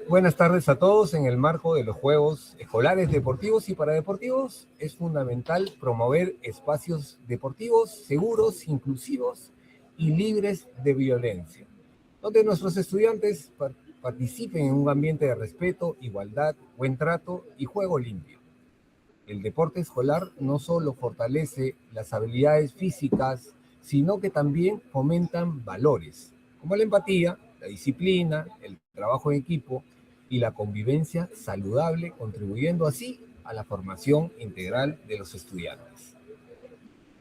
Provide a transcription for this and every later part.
Buenas tardes a todos. En el marco de los Juegos Escolares Deportivos y Paradeportivos, es fundamental promover espacios deportivos seguros, inclusivos y libres de violencia, donde nuestros estudiantes participen en un ambiente de respeto, igualdad, buen trato y juego limpio. El deporte escolar no solo fortalece las habilidades físicas, sino que también fomentan valores, como la empatía, la disciplina, el trabajo en equipo y la convivencia saludable, contribuyendo así a la formación integral de los estudiantes.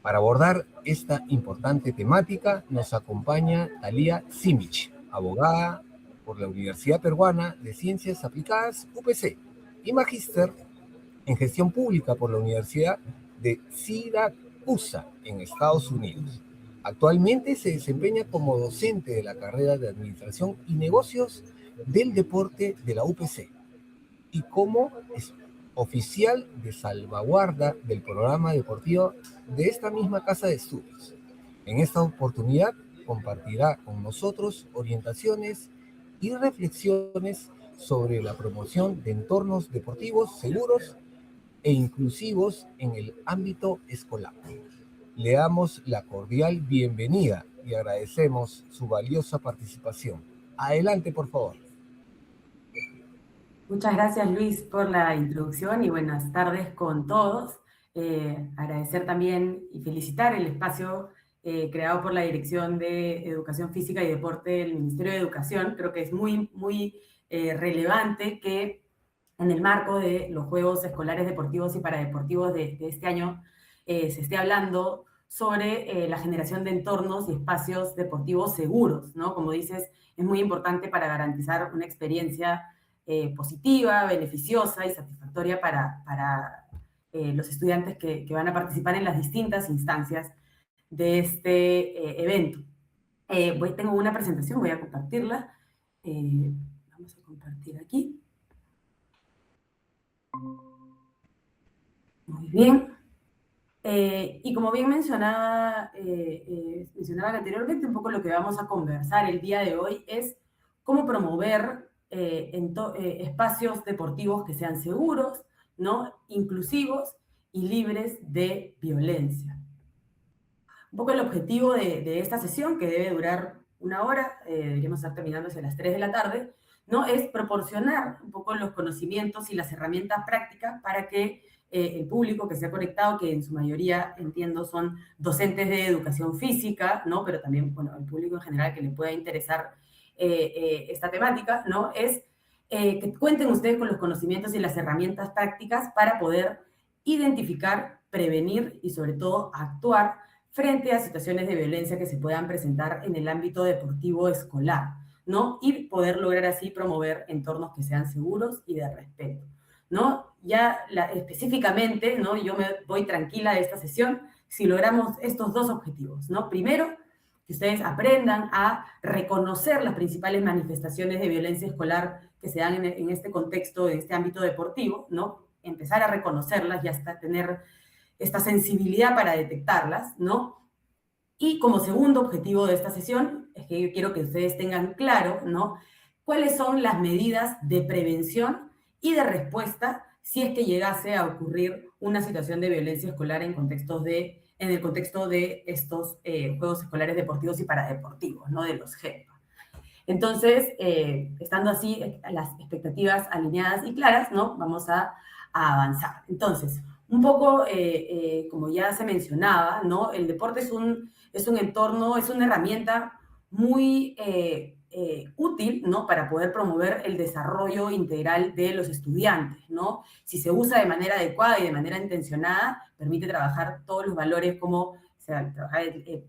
Para abordar esta importante temática nos acompaña Thalía Simic, abogada por la Universidad Peruana de Ciencias Aplicadas, UPC, y magíster en gestión pública por la Universidad de Siracusa, en Estados Unidos. Actualmente se desempeña como docente de la carrera de Administración y Negocios del Deporte de la UPC y como oficial de salvaguarda del programa deportivo de esta misma casa de estudios. En esta oportunidad compartirá con nosotros orientaciones y reflexiones sobre la promoción de entornos deportivos seguros e inclusivos en el ámbito escolar. Le damos la cordial bienvenida y agradecemos su valiosa participación. Adelante, por favor. Muchas gracias, Luis, por la introducción y buenas tardes con todos. Agradecer también y felicitar el espacio creado por la Dirección de Educación Física y Deporte del Ministerio de Educación. Creo que es muy relevante que en el marco de los Juegos Escolares Deportivos y Paradeportivos de este año se esté hablando sobre la generación de entornos y espacios deportivos seguros, ¿no? Como dices, es muy importante para garantizar una experiencia positiva, beneficiosa y satisfactoria para los estudiantes que van a participar en las distintas instancias de este evento. Tengo una presentación, voy a compartirla. Vamos a compartir aquí. Muy bien. Y como bien mencionaba anteriormente, un poco lo que vamos a conversar el día de hoy es cómo promover espacios deportivos que sean seguros, ¿no? Inclusivos y libres de violencia. Un poco el objetivo de esta sesión, que debe durar 1 hora, deberíamos estar terminando hacia las 3 de la tarde, ¿no? Es proporcionar un poco los conocimientos y las herramientas prácticas para que el público que se ha conectado, que en su mayoría, entiendo, son docentes de educación física, ¿no? Pero también, bueno, el público en general que le pueda interesar esta temática, ¿no? Es que cuenten ustedes con los conocimientos y las herramientas prácticas para poder identificar, prevenir y sobre todo actuar frente a situaciones de violencia que se puedan presentar en el ámbito deportivo escolar, ¿no? Y poder lograr así promover entornos que sean seguros y de respeto, ¿no? Ya específicamente, ¿no? Yo me voy tranquila de esta sesión si logramos estos 2 objetivos, ¿no? Primero, que ustedes aprendan a reconocer las principales manifestaciones de violencia escolar que se dan en este contexto, en este ámbito deportivo, ¿no? Empezar a reconocerlas y hasta tener esta sensibilidad para detectarlas, ¿no? Y como segundo objetivo de esta sesión, es que yo quiero que ustedes tengan claro, ¿no? Cuáles son las medidas de prevención y de respuesta si es que llegase a ocurrir una situación de violencia escolar en el contexto de estos Juegos Escolares Deportivos y Paradeportivos, ¿no? De los GEPA. Entonces, estando así las expectativas alineadas y claras, ¿no? Vamos a avanzar. Entonces, un poco, como ya se mencionaba, ¿no? El deporte es un entorno, es una herramienta muy útil, ¿no? Para poder promover el desarrollo integral de los estudiantes, ¿no? Si se usa de manera adecuada y de manera intencionada, permite trabajar todos los valores como, o sea, trabajar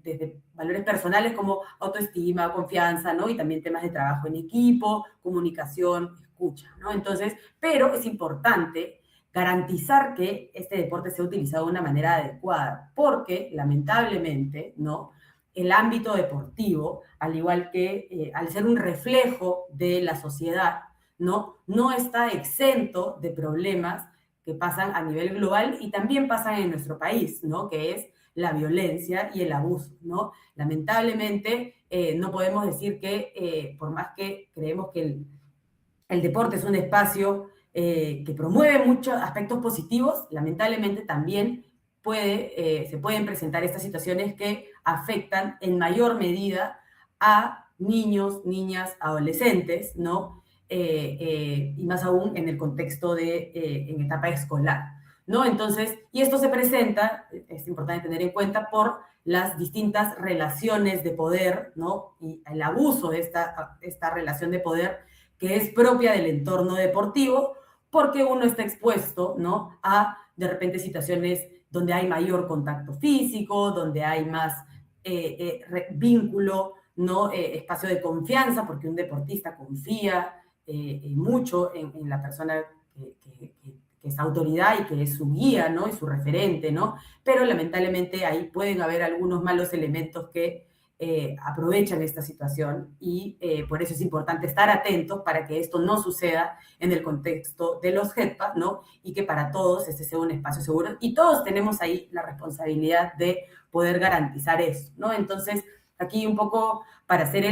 desde valores personales como autoestima, confianza, ¿no? Y también temas de trabajo en equipo, comunicación, escucha, ¿no? Entonces, pero es importante garantizar que este deporte sea utilizado de una manera adecuada, porque lamentablemente, ¿no? El ámbito deportivo, al igual que al ser un reflejo de la sociedad, no está exento de problemas que pasan a nivel global y también pasan en nuestro país, ¿no? Que es la violencia y el abuso, ¿no? Lamentablemente, no podemos decir que, por más que creemos que el deporte es un espacio que promueve muchos aspectos positivos, lamentablemente también se pueden presentar estas situaciones que afectan en mayor medida a niños, niñas, adolescentes, ¿no? Y más aún en el contexto en etapa escolar, ¿no? Entonces, y esto se presenta, es importante tener en cuenta, por las distintas relaciones de poder, ¿no? Y el abuso de esta relación de poder que es propia del entorno deportivo, porque uno está expuesto, ¿no? A, de repente, situaciones donde hay mayor contacto físico, donde hay más vínculo, ¿no? Espacio de confianza, porque un deportista confía mucho en la persona que es autoridad y que es su guía, ¿no? Y su referente, ¿no? Pero lamentablemente ahí pueden haber algunos malos elementos que aprovechan esta situación y por eso es importante estar atentos para que esto no suceda en el contexto de los GEDPA, ¿no? Y que para todos este sea un espacio seguro y todos tenemos ahí la responsabilidad de poder garantizar eso, ¿no? Entonces, aquí un poco para hacer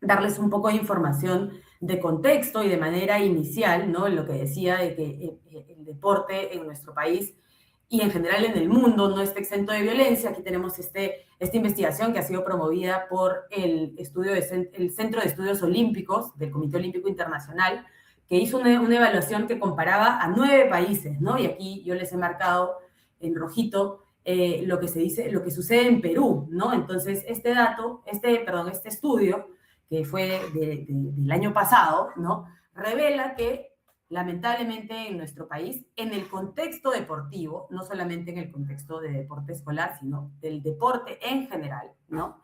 darles un poco de información de contexto y de manera inicial, ¿no? Lo que decía de que el deporte en nuestro país y en general en el mundo no está exento de violencia. Aquí tenemos esta investigación que ha sido promovida por el Centro de Estudios Olímpicos del Comité Olímpico Internacional, que hizo una evaluación que comparaba a 9 países, ¿no? Y aquí yo les he marcado en rojito lo que sucede en Perú, ¿no? Entonces, este estudio, que fue del año pasado, ¿no? Revela que lamentablemente en nuestro país, en el contexto deportivo, no solamente en el contexto de deporte escolar, sino del deporte en general, ¿no?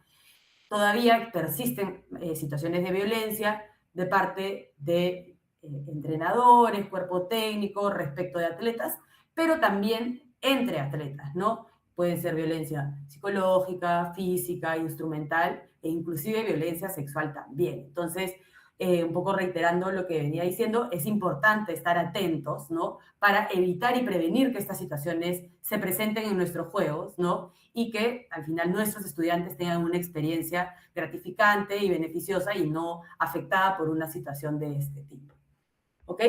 Todavía persisten situaciones de violencia de parte de entrenadores, cuerpo técnico, respecto de atletas, pero también entre atletas, ¿no? Puede ser violencia psicológica, física, instrumental e inclusive violencia sexual también. Entonces, un poco reiterando lo que venía diciendo, es importante estar atentos, ¿no? Para evitar y prevenir que estas situaciones se presenten en nuestros juegos, ¿no? Y que al final nuestros estudiantes tengan una experiencia gratificante y beneficiosa y no afectada por una situación de este tipo. ¿Ok?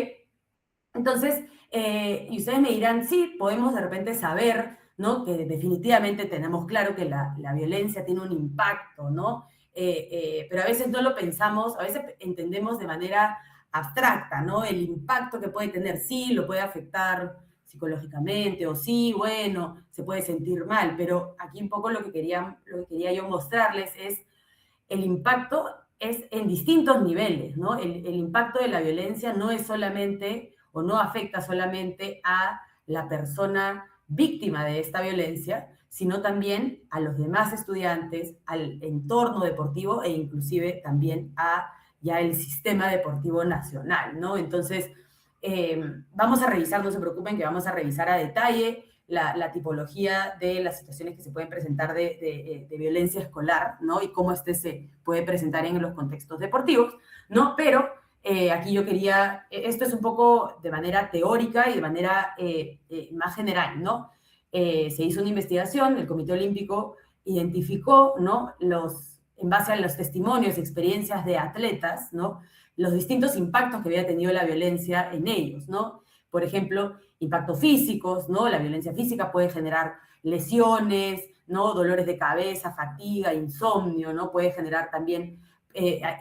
Entonces, y ustedes me dirán, sí, podemos de repente saber, ¿no? Que definitivamente tenemos claro que la violencia tiene un impacto, ¿no? Pero a veces no lo pensamos, a veces entendemos de manera abstracta, ¿no? El impacto que puede tener, sí, lo puede afectar psicológicamente, o sí, bueno, se puede sentir mal, pero aquí un poco lo que quería yo mostrarles es el impacto es en distintos niveles, ¿no? El impacto de la violencia no es solamente o no afecta solamente a la persona víctima de esta violencia, sino también a los demás estudiantes, al entorno deportivo e inclusive también a ya el sistema deportivo nacional, ¿no? Entonces, vamos a revisar, no se preocupen, que vamos a revisar a detalle la tipología de las situaciones que se pueden presentar de violencia escolar, ¿no? Y cómo se puede presentar en los contextos deportivos, ¿no? Pero aquí yo quería, esto es un poco de manera teórica y de manera más general, ¿no? Se hizo una investigación, el Comité Olímpico identificó, ¿no? En base a los testimonios y experiencias de atletas, ¿no? Los distintos impactos que había tenido la violencia en ellos, ¿no? Por ejemplo, impactos físicos, ¿no? La violencia física puede generar lesiones, ¿no? Dolores de cabeza, fatiga, insomnio, ¿no? Puede generar también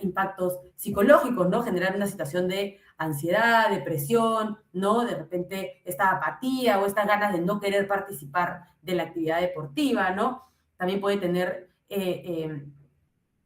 impactos psicológicos, ¿no? Generar una situación de ansiedad, depresión, ¿no? De repente esta apatía o estas ganas de no querer participar de la actividad deportiva, ¿no? También puede tener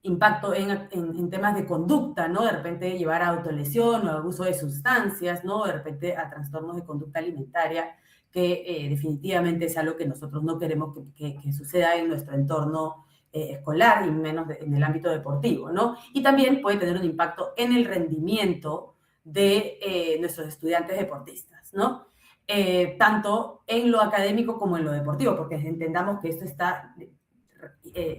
impacto en temas de conducta, ¿no? De repente llevar a autolesión o abuso de sustancias, ¿no? De repente a trastornos de conducta alimentaria, que definitivamente es algo que nosotros no queremos que suceda en nuestro entorno escolar y menos en el ámbito deportivo, ¿no? Y también puede tener un impacto en el rendimiento de nuestros estudiantes deportistas, ¿no? Tanto en lo académico como en lo deportivo, porque entendamos que esto está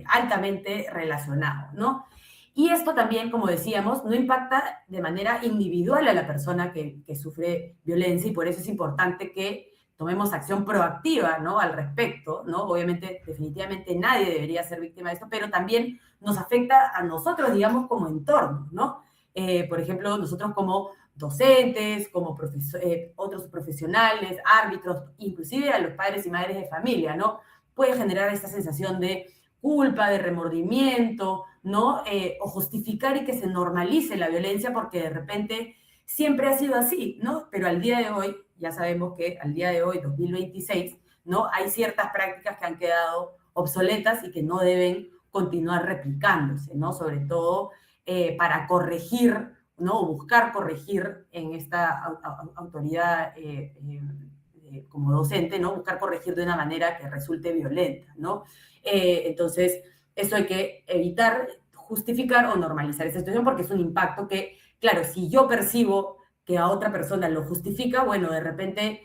altamente relacionado, ¿no? Y esto también, como decíamos, no impacta de manera individual a la persona que sufre violencia y por eso es importante que tomemos acción proactiva, ¿no? Al respecto, ¿no? Obviamente, definitivamente nadie debería ser víctima de esto, pero también nos afecta a nosotros, digamos, como entorno, ¿no? por ejemplo, nosotros como docentes, como otros profesionales, árbitros, inclusive a los padres y madres de familia, ¿no? Puede generar esta sensación de culpa, de remordimiento, ¿no? O justificar y que se normalice la violencia porque de repente siempre ha sido así, ¿no? Pero al día de hoy, ya sabemos que al día de hoy, 2026, ¿no? Hay ciertas prácticas que han quedado obsoletas y que no deben continuar replicándose, ¿no? Sobre todo para corregir, ¿no? O buscar corregir en esta autoridad como docente, ¿no? Buscar corregir de una manera que resulte violenta, ¿no? Entonces, eso hay que evitar, justificar o normalizar esa situación porque es un impacto que, claro, si yo percibo que a otra persona lo justifica, bueno, de repente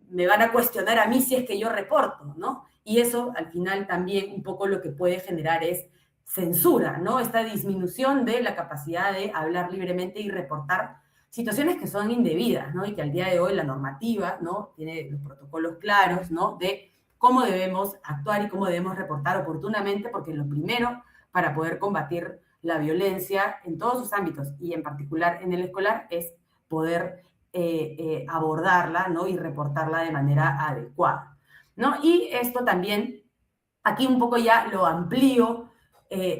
me van a cuestionar a mí si es que yo reporto, ¿no? Y eso al final también un poco lo que puede generar es censura, ¿no? Esta disminución de la capacidad de hablar libremente y reportar situaciones que son indebidas, ¿no? Y que al día de hoy la normativa, ¿no? Tiene los protocolos claros, ¿no? De cómo debemos actuar y cómo debemos reportar oportunamente, porque lo primero para poder combatir la violencia en todos sus ámbitos y en particular en el escolar es poder abordarla, ¿no? Y reportarla de manera adecuada, ¿no? Y esto también, aquí un poco ya lo amplío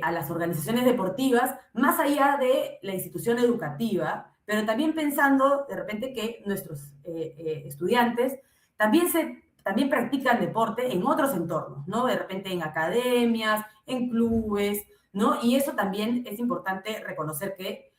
a las organizaciones deportivas, más allá de la institución educativa, pero también pensando de repente que nuestros estudiantes también practican deporte en otros entornos, ¿no? De repente en academias, en clubes, ¿no? Y eso también es importante reconocer que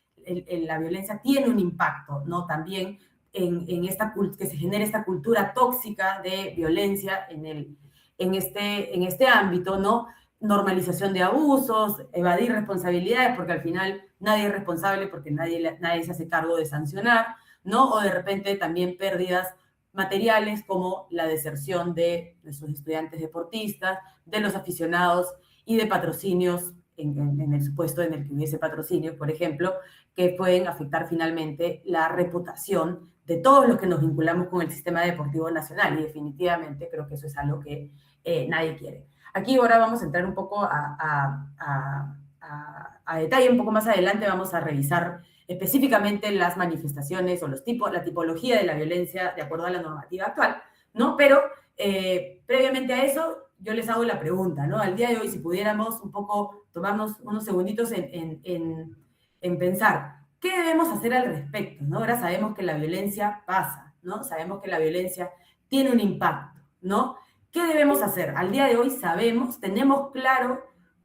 la violencia tiene un impacto, ¿no? También que se genere esta cultura tóxica de violencia en este ámbito, ¿no? Normalización de abusos, evadir responsabilidades, porque al final nadie es responsable porque nadie se hace cargo de sancionar, ¿no? O de repente también pérdidas materiales como la deserción de nuestros estudiantes deportistas, de los aficionados y de patrocinios en el supuesto en el que hubiese patrocinios, por ejemplo, que pueden afectar finalmente la reputación de todos los que nos vinculamos con el sistema deportivo nacional. Y definitivamente creo que eso es algo que nadie quiere. Aquí ahora vamos a entrar un poco a detalle, un poco más adelante vamos a revisar específicamente las manifestaciones o la tipología de la violencia de acuerdo a la normativa actual, ¿no? Pero previamente a eso, yo les hago la pregunta, ¿no? Al día de hoy, si pudiéramos un poco tomarnos unos segunditos en pensar, ¿qué debemos hacer al respecto, ¿no? Ahora sabemos que la violencia pasa, ¿no? Sabemos que la violencia tiene un impacto, ¿no? ¿Qué debemos hacer? Al día de hoy sabemos, tenemos claro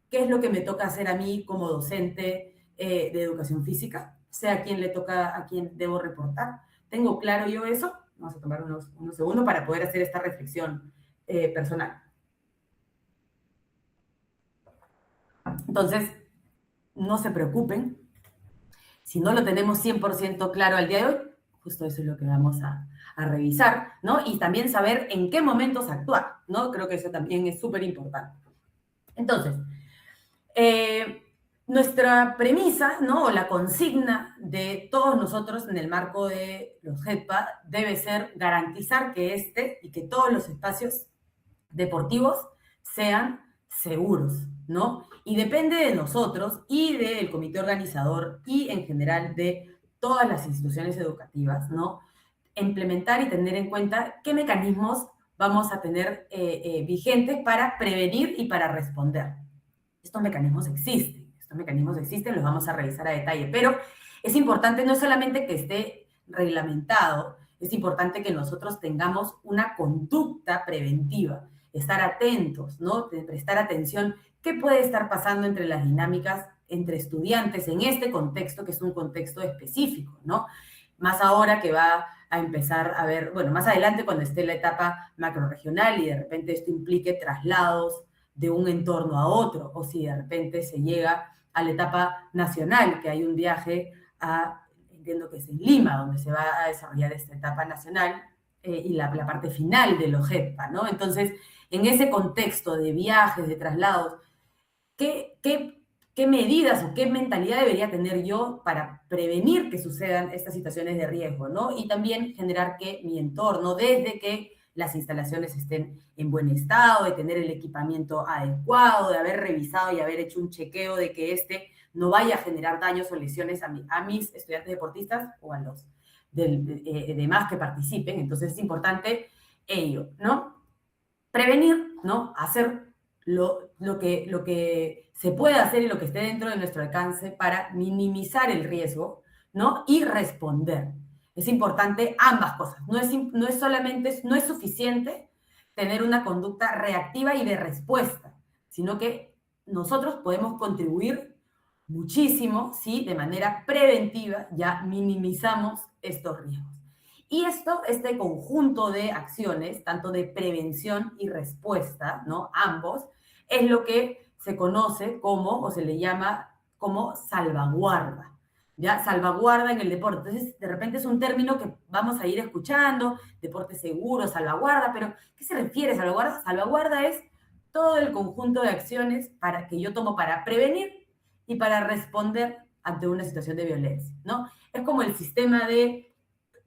qué es lo que me toca hacer a mí como docente de educación física, sé a quién le toca, a quién debo reportar. ¿Tengo claro yo eso? Vamos a tomar unos segundos para poder hacer esta reflexión personal. Entonces, no se preocupen. Si no lo tenemos 100% claro al día de hoy, justo eso es lo que vamos a revisar, ¿no? Y también saber en qué momentos actuar, ¿no? Creo que eso también es súper importante. Entonces, nuestra premisa, ¿no? O la consigna de todos nosotros en el marco de los GEDPA debe ser garantizar que y que todos los espacios deportivos sean seguros, ¿no? Y depende de nosotros y del comité organizador y en general de todas las instituciones educativas, ¿no? Implementar y tener en cuenta qué mecanismos vamos a tener vigentes para prevenir y para responder. Estos mecanismos existen, los vamos a revisar a detalle, pero es importante no solamente que esté reglamentado, es importante que nosotros tengamos una conducta preventiva, estar atentos, ¿no? Prestar atención qué puede estar pasando entre las dinámicas entre estudiantes en este contexto, que es un contexto específico, ¿no? Más ahora que va a empezar a ver, bueno, más adelante cuando esté la etapa macrorregional y de repente esto implique traslados de un entorno a otro, o si de repente se llega a la etapa nacional, que hay un viaje entiendo que es en Lima, donde se va a desarrollar esta etapa nacional y la parte final de los GEDPA, ¿no? Entonces, en ese contexto de viajes, de traslados, ¿qué medidas o qué mentalidad debería tener yo para prevenir que sucedan estas situaciones de riesgo, ¿no? Y también generar que mi entorno, desde que las instalaciones estén en buen estado, de tener el equipamiento adecuado, de haber revisado y haber hecho un chequeo de que no vaya a generar daños o lesiones a mis estudiantes deportistas o a los demás que participen. Entonces es importante ello, ¿no? Prevenir, ¿no? Hacer lo que se puede hacer y lo que esté dentro de nuestro alcance para minimizar el riesgo, ¿no? Y responder. Es importante ambas cosas. No es suficiente tener una conducta reactiva y de respuesta, sino que nosotros podemos contribuir muchísimo si de manera preventiva ya minimizamos estos riesgos. Y este conjunto de acciones, tanto de prevención y respuesta, ¿no? Ambos, es lo que se conoce como, o se le llama como salvaguarda. ¿Ya? Salvaguarda en el deporte. Entonces, de repente es un término que vamos a ir escuchando, deporte seguro, salvaguarda, pero ¿qué se refiere a salvaguarda? Salvaguarda es todo el conjunto de acciones que yo tomo para prevenir y para responder ante una situación de violencia, ¿no? Es como el sistema de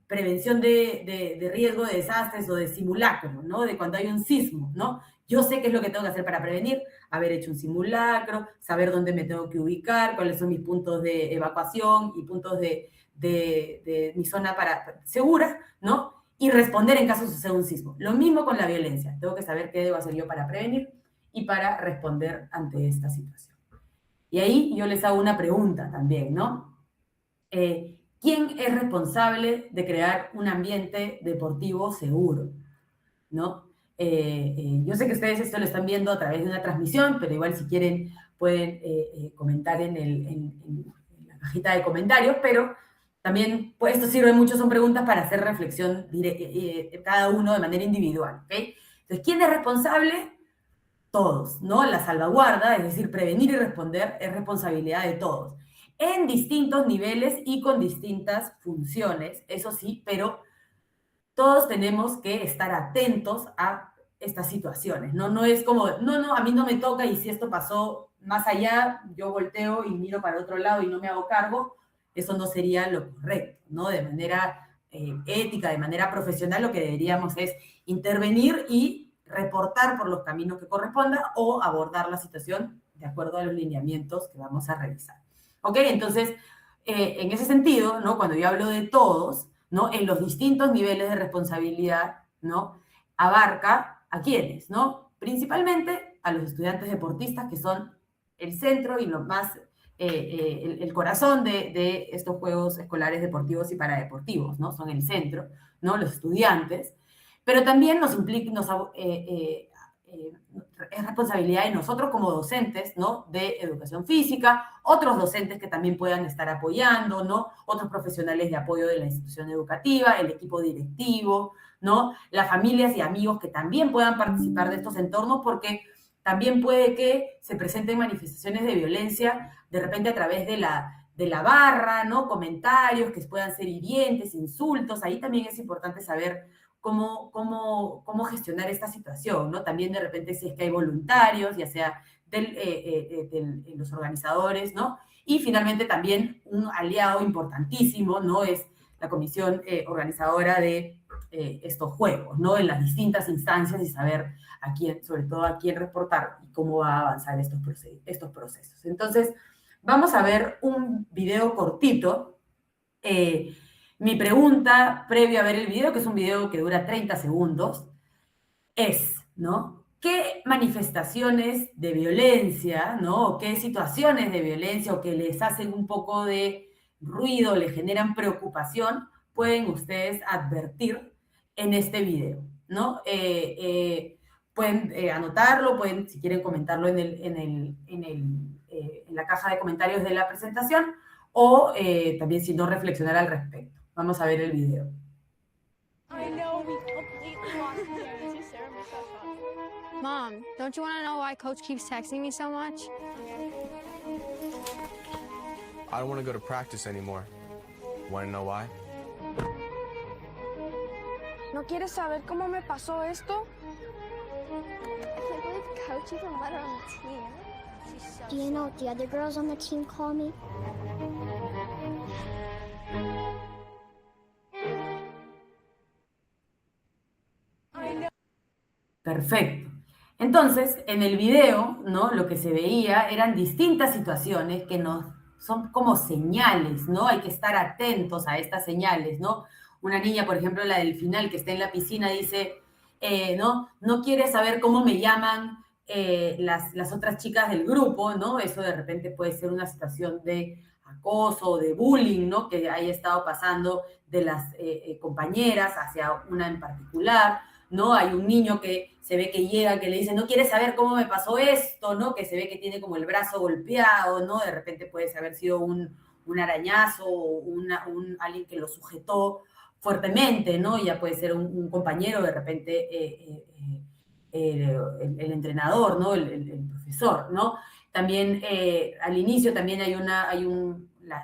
prevención de riesgo de desastres o de simulacro, ¿no? De cuando hay un sismo, ¿no? Yo sé qué es lo que tengo que hacer para prevenir, haber hecho un simulacro, saber dónde me tengo que ubicar, cuáles son mis puntos de evacuación y puntos de mi zona segura, ¿no? Y responder en caso suceda un sismo. Lo mismo con la violencia. Tengo que saber qué debo hacer yo para prevenir y para responder ante esta situación. Y ahí yo les hago una pregunta también, ¿no? ¿Quién es responsable de crear un ambiente deportivo seguro? ¿No? Yo sé que ustedes esto lo están viendo a través de una transmisión, pero igual si quieren pueden comentar en la cajita de comentarios, pero también pues, esto sirve mucho, son preguntas para hacer reflexión cada uno de manera individual. ¿Okay? Entonces, ¿quién es responsable? Todos, ¿no? La salvaguarda, es decir, prevenir y responder, es responsabilidad de todos, en distintos niveles y con distintas funciones, eso sí, pero todos tenemos que estar atentos a estas situaciones, ¿no? No es como, no, a mí no me toca y si esto pasó más allá, yo volteo y miro para otro lado y no me hago cargo, eso no sería lo correcto, ¿no? De manera ética, de manera profesional, lo que deberíamos es intervenir y reportar por los caminos que corresponda o abordar la situación de acuerdo a los lineamientos que vamos a revisar. ¿Ok? Entonces, en ese sentido, ¿no? Cuando yo hablo de todos, ¿no? En los distintos niveles de responsabilidad, ¿no? Abarca a quiénes, ¿no? Principalmente a los estudiantes deportistas, que son el centro y lo más, el corazón de estos juegos escolares deportivos y paradeportivos, ¿no? Son el centro, ¿no? Los estudiantes. Pero también nos implica, es responsabilidad de nosotros como docentes, ¿no? De educación física, otros docentes que también puedan estar apoyando, ¿no? Otros profesionales de apoyo de la institución educativa, el equipo directivo, ¿no? Las familias y amigos que también puedan participar de estos entornos, porque también puede que se presenten manifestaciones de violencia, de repente a través de la barra, ¿no? Comentarios que puedan ser hirientes, insultos. Ahí también es importante saber cómo gestionar esta situación, ¿no? También de repente si es que hay voluntarios, ya sea de los organizadores, ¿no? Y finalmente también un aliado importantísimo, ¿no? Es la comisión organizadora de estos juegos, ¿no? En las distintas instancias y saber sobre todo a quién reportar y cómo va a avanzar estos procesos. Entonces, vamos a ver un video cortito. Mi pregunta previo a ver el video, que es un video que dura 30 segundos, es, ¿no? ¿Qué manifestaciones de violencia, ¿no? O qué situaciones de violencia o que les hacen un poco de ruido, les generan preocupación, pueden ustedes advertir en este video, ¿no? Pueden anotarlo, pueden, si quieren, comentarlo en la caja de comentarios de la presentación o también, si no, reflexionar al respecto. Vamos a ver el video. I know we completely lost the game. See, Sarah made that shot. Mom, don't you want to know why Coach keeps texting me so much? I don't want to go to practice anymore. Want to know why? ¿No quieres saber cómo me pasó esto? I can't believe Coach even let her on the team. Do you know what the other girls on the team call me? I know Perfecto. Entonces, en el video, ¿no? Lo que se veía eran distintas situaciones que nos son como señales, ¿no? Hay que estar atentos a estas señales, ¿no? Una niña, por ejemplo, la del final, que está en la piscina, dice, ¿no? No quiere saber cómo me llaman las otras chicas del grupo, ¿no? Eso de repente puede ser una situación de acoso o de bullying, ¿no? Que haya estado pasando de las compañeras hacia una en particular, ¿no? Hay un niño que se ve que llega, que le dice, no quieres saber cómo me pasó esto, ¿no? Que se ve que tiene como el brazo golpeado, ¿no? De repente puede haber sido un arañazo o alguien que lo sujetó fuertemente, ¿no? Ya puede ser un compañero, de repente el entrenador, ¿no? El profesor, ¿no? También al inicio también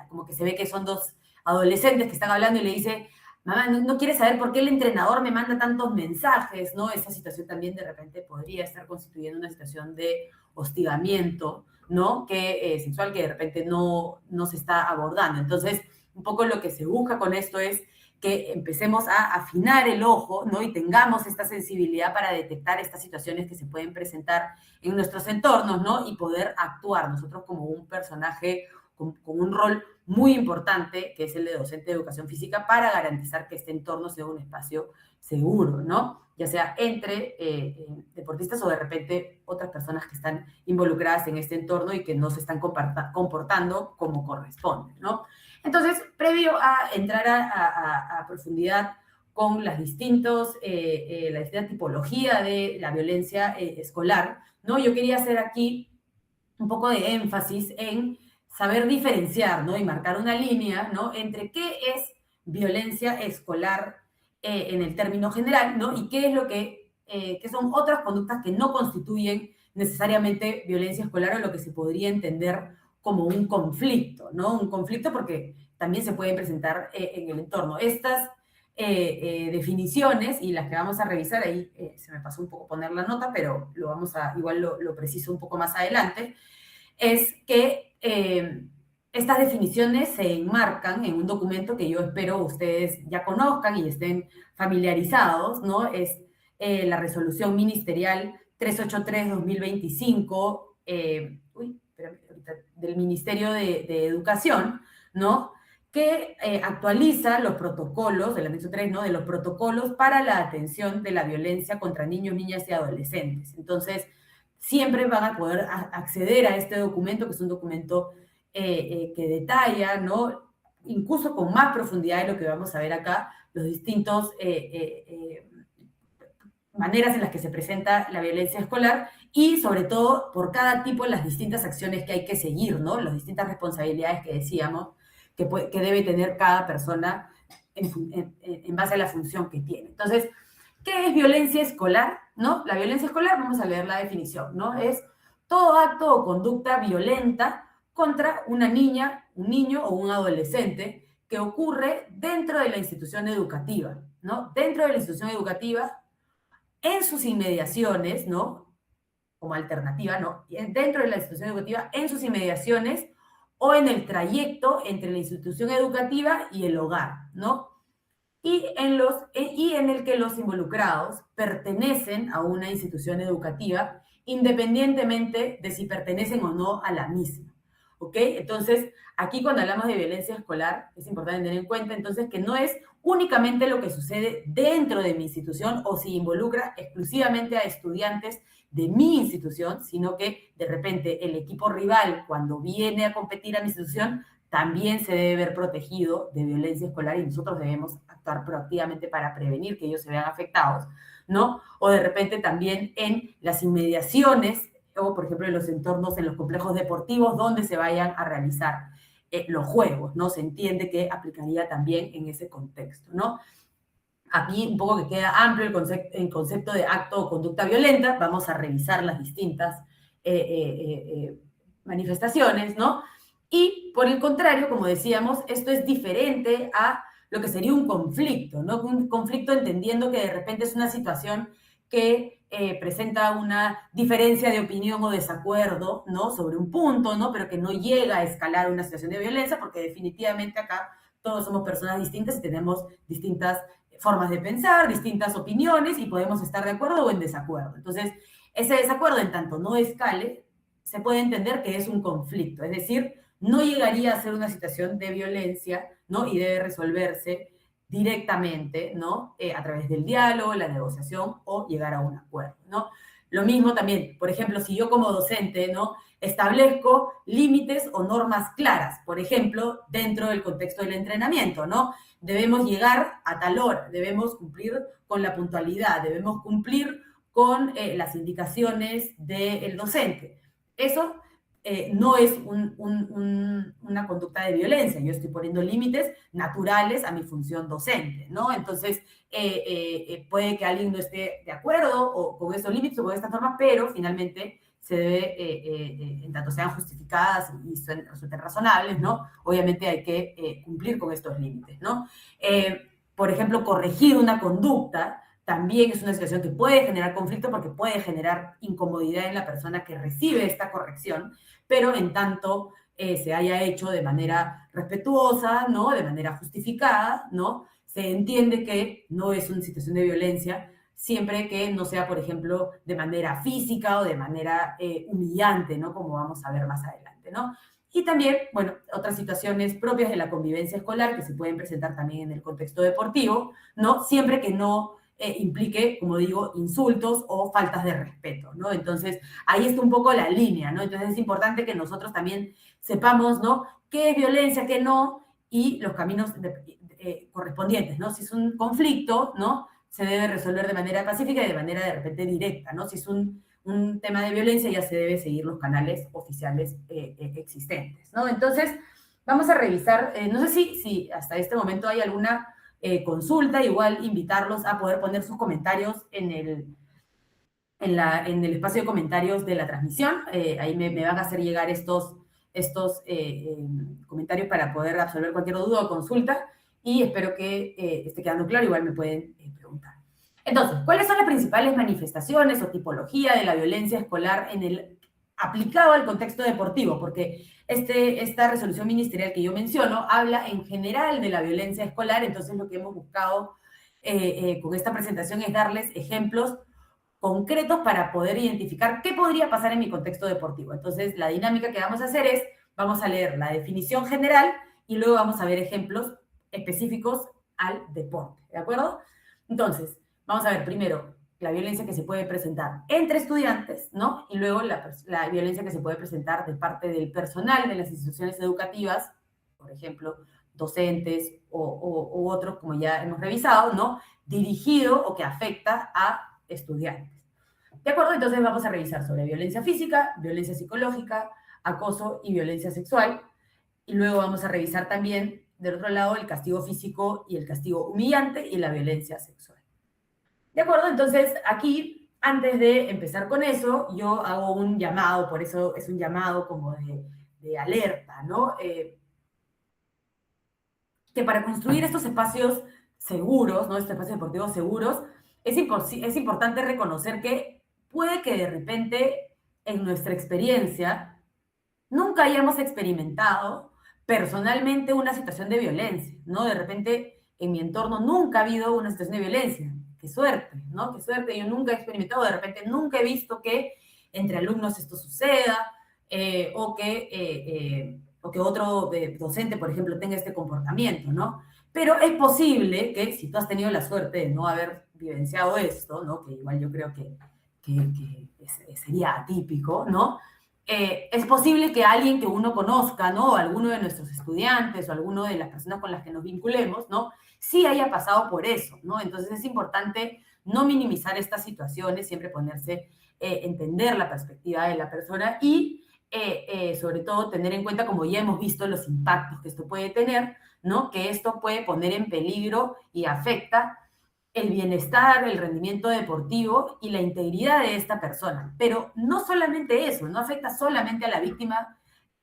como que se ve que son dos adolescentes que están hablando y le dice, mamá, no quiere saber por qué el entrenador me manda tantos mensajes, ¿no? Esa situación también de repente podría estar constituyendo una situación de hostigamiento, ¿no? Sexual que de repente no se está abordando. Entonces, un poco lo que se busca con esto es que empecemos a afinar el ojo, ¿no? Y tengamos esta sensibilidad para detectar estas situaciones que se pueden presentar en nuestros entornos, ¿no? Y poder actuar nosotros como un personaje con un rol muy importante, que es el de docente de educación física, para garantizar que este entorno sea un espacio seguro, ¿no? Ya sea entre deportistas o de repente otras personas que están involucradas en este entorno y que no se están comportando como corresponde, ¿no? Entonces, previo a entrar a profundidad con la distinta tipología de la violencia escolar, ¿no? Yo quería hacer aquí un poco de énfasis en saber diferenciar, ¿no? Y marcar una línea, ¿no? Entre qué es violencia escolar en el término general, ¿no? Y qué es lo que son otras conductas que no constituyen necesariamente violencia escolar o lo que se podría entender como un conflicto, ¿no? Un conflicto porque también se pueden presentar en el entorno. Estas definiciones y las que vamos a revisar, ahí se me pasó un poco poner la nota, pero igual lo preciso un poco más adelante, es que estas definiciones se enmarcan en un documento que yo espero ustedes ya conozcan y estén familiarizados, ¿no? Es la resolución ministerial 383-2025, del Ministerio de Educación, ¿no? Que actualiza los protocolos, del anexo 3, ¿no? De los protocolos para la atención de la violencia contra niños, niñas y adolescentes. Entonces, siempre van a poder acceder a este documento, que es un documento que detalla, ¿no? Incluso con más profundidad de lo que vamos a ver acá, los distintos maneras en las que se presenta la violencia escolar y, sobre todo, por cada tipo, las distintas acciones que hay que seguir, ¿no? Las distintas responsabilidades que decíamos que debe tener cada persona en base a la función que tiene. Entonces, ¿qué es violencia escolar? ¿No? La violencia escolar, vamos a leer la definición, ¿no? Es todo acto o conducta violenta contra una niña, un niño o un adolescente que ocurre dentro de la institución educativa, ¿no? Dentro de la institución educativa, en sus inmediaciones, ¿no? Como alternativa, ¿no? Dentro de la institución educativa, en sus inmediaciones o en el trayecto entre la institución educativa y el hogar, ¿no? Y en el que los involucrados pertenecen a una institución educativa independientemente de si pertenecen o no a la misma, ¿ok? Entonces, aquí cuando hablamos de violencia escolar, es importante tener en cuenta entonces que no es únicamente lo que sucede dentro de mi institución o si involucra exclusivamente a estudiantes de mi institución, sino que de repente el equipo rival, cuando viene a competir a mi institución, también se debe ver protegido de violencia escolar y nosotros debemos actuar proactivamente para prevenir que ellos se vean afectados, ¿no? O de repente también en las inmediaciones, o por ejemplo en los entornos, en los complejos deportivos donde se vayan a realizar los juegos, ¿no? Se entiende que aplicaría también en ese contexto, ¿no? Aquí un poco que queda amplio el concepto de acto o conducta violenta, vamos a revisar las distintas manifestaciones, ¿no? Y por el contrario, como decíamos, esto es diferente a lo que sería un conflicto, ¿no? Un conflicto entendiendo que de repente es una situación que presenta una diferencia de opinión o desacuerdo, ¿no? Sobre un punto, ¿no? Pero que no llega a escalar una situación de violencia porque definitivamente acá todos somos personas distintas y tenemos distintas formas de pensar, distintas opiniones y podemos estar de acuerdo o en desacuerdo. Entonces, ese desacuerdo, en tanto no escale, se puede entender que es un conflicto, es decir, no llegaría a ser una situación de violencia, ¿no? Y debe resolverse directamente, ¿no? A través del diálogo, la negociación o llegar a un acuerdo, ¿no? Lo mismo también, por ejemplo, si yo como docente, ¿no? Establezco límites o normas claras, por ejemplo, dentro del contexto del entrenamiento, ¿no? Debemos llegar a tal hora, debemos cumplir con la puntualidad, debemos cumplir con las indicaciones del docente. Eso no es una conducta de violencia, yo estoy poniendo límites naturales a mi función docente, ¿no? Entonces, puede que alguien no esté de acuerdo o con esos límites o con estas normas, pero finalmente se debe, en tanto sean justificadas y resulten razonables, ¿no? Obviamente hay que cumplir con estos límites, ¿no? Por ejemplo, corregir una conducta también es una situación que puede generar conflicto porque puede generar incomodidad en la persona que recibe esta corrección, pero en tanto se haya hecho de manera respetuosa, ¿no? De manera justificada, ¿no? Se entiende que no es una situación de violencia, siempre que no sea, por ejemplo, de manera física o de manera humillante, ¿no? Como vamos a ver más adelante, ¿no? Y también, bueno, otras situaciones propias de la convivencia escolar que se pueden presentar también en el contexto deportivo, ¿no? Siempre que no implique, como digo, insultos o faltas de respeto, ¿no? Entonces, ahí está un poco la línea, ¿no? Entonces, es importante que nosotros también sepamos, ¿no? Qué es violencia, qué no, y los caminos correspondientes, ¿no? Si es un conflicto, ¿no? Se debe resolver de manera pacífica y de manera de repente directa, ¿no? Si es un tema de violencia, ya se debe seguir los canales oficiales existentes, ¿no? Entonces, vamos a revisar, no sé si hasta este momento hay alguna consulta, igual invitarlos a poder poner sus comentarios en el espacio de comentarios de la transmisión. Ahí me van a hacer llegar estos comentarios para poder resolver cualquier duda o consulta y espero que esté quedando claro, igual me pueden preguntar. Entonces, ¿cuáles son las principales manifestaciones o tipología de la violencia escolar aplicado al contexto deportivo? Porque esta resolución ministerial que yo menciono habla en general de la violencia escolar, entonces lo que hemos buscado con esta presentación es darles ejemplos concretos para poder identificar qué podría pasar en mi contexto deportivo. Entonces, la dinámica que vamos a hacer es, vamos a leer la definición general y luego vamos a ver ejemplos específicos al deporte, ¿de acuerdo? Entonces, vamos a ver primero la violencia que se puede presentar entre estudiantes, ¿no? Y luego la violencia que se puede presentar de parte del personal de las instituciones educativas, por ejemplo, docentes u otros, como ya hemos revisado, ¿no? Dirigido o que afecta a estudiantes. ¿De acuerdo? Entonces vamos a revisar sobre violencia física, violencia psicológica, acoso y violencia sexual. Y luego vamos a revisar también, del otro lado, el castigo físico y el castigo humillante y la violencia sexual. ¿De acuerdo? Entonces, aquí, antes de empezar con eso, yo hago un llamado, por eso es un llamado como de alerta, ¿no? Que para construir estos espacios seguros, ¿no? Estos espacios deportivos seguros, es importante reconocer que puede que de repente, en nuestra experiencia, nunca hayamos experimentado personalmente una situación de violencia, ¿no? De repente, en mi entorno nunca ha habido una situación de violencia. Qué suerte, ¿no? Qué suerte, yo nunca he experimentado, de repente nunca he visto que entre alumnos esto suceda, o que otro docente, por ejemplo, tenga este comportamiento, ¿no? Pero es posible que si tú has tenido la suerte de no haber vivenciado esto, ¿no? Que igual yo creo que sería atípico, ¿no? Es posible que alguien que uno conozca, ¿no? O alguno de nuestros estudiantes o alguno de las personas con las que nos vinculemos, ¿no? Sí haya pasado por eso, ¿no? Entonces es importante no minimizar estas situaciones, siempre ponerse, entender la perspectiva de la persona y sobre todo tener en cuenta, como ya hemos visto, los impactos que esto puede tener, ¿no? Que esto puede poner en peligro y afecta el bienestar, el rendimiento deportivo y la integridad de esta persona. Pero no solamente eso, no afecta solamente a la víctima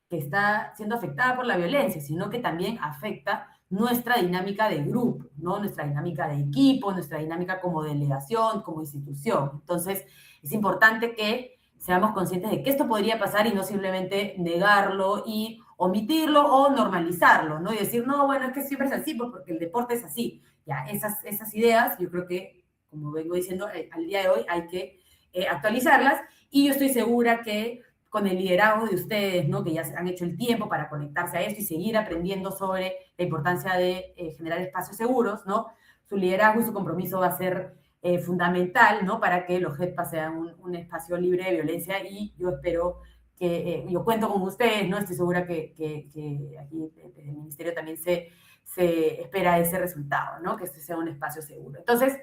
que está siendo afectada por la violencia, sino que también afecta nuestra dinámica de grupo, ¿no? Nuestra dinámica de equipo, nuestra dinámica como delegación, como institución. Entonces, es importante que seamos conscientes de que esto podría pasar y no simplemente negarlo omitirlo o normalizarlo, ¿no? Y decir, no, bueno, es que siempre es así, pues porque el deporte es así. Ya, esas ideas, yo creo que, como vengo diciendo, al día de hoy hay que actualizarlas, y yo estoy segura que con el liderazgo de ustedes, ¿no? Que ya han hecho el tiempo para conectarse a esto y seguir aprendiendo sobre la importancia de generar espacios seguros, ¿no? Su liderazgo y su compromiso va a ser fundamental, ¿no? Para que los GEDPA sean un espacio libre de violencia, y yo espero que, yo cuento con ustedes, ¿no? Estoy segura que aquí desde el Ministerio también se espera ese resultado, ¿no? Que este sea un espacio seguro. Entonces,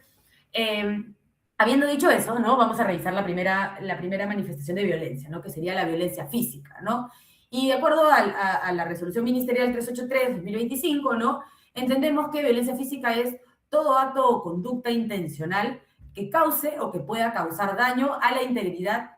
habiendo dicho eso, ¿no? Vamos a revisar la primera manifestación de violencia, ¿no? Que sería la violencia física, ¿no? Y de acuerdo a la resolución ministerial 383/2025, ¿no? Entendemos que violencia física es todo acto o conducta intencional que cause o que pueda causar daño a la integridad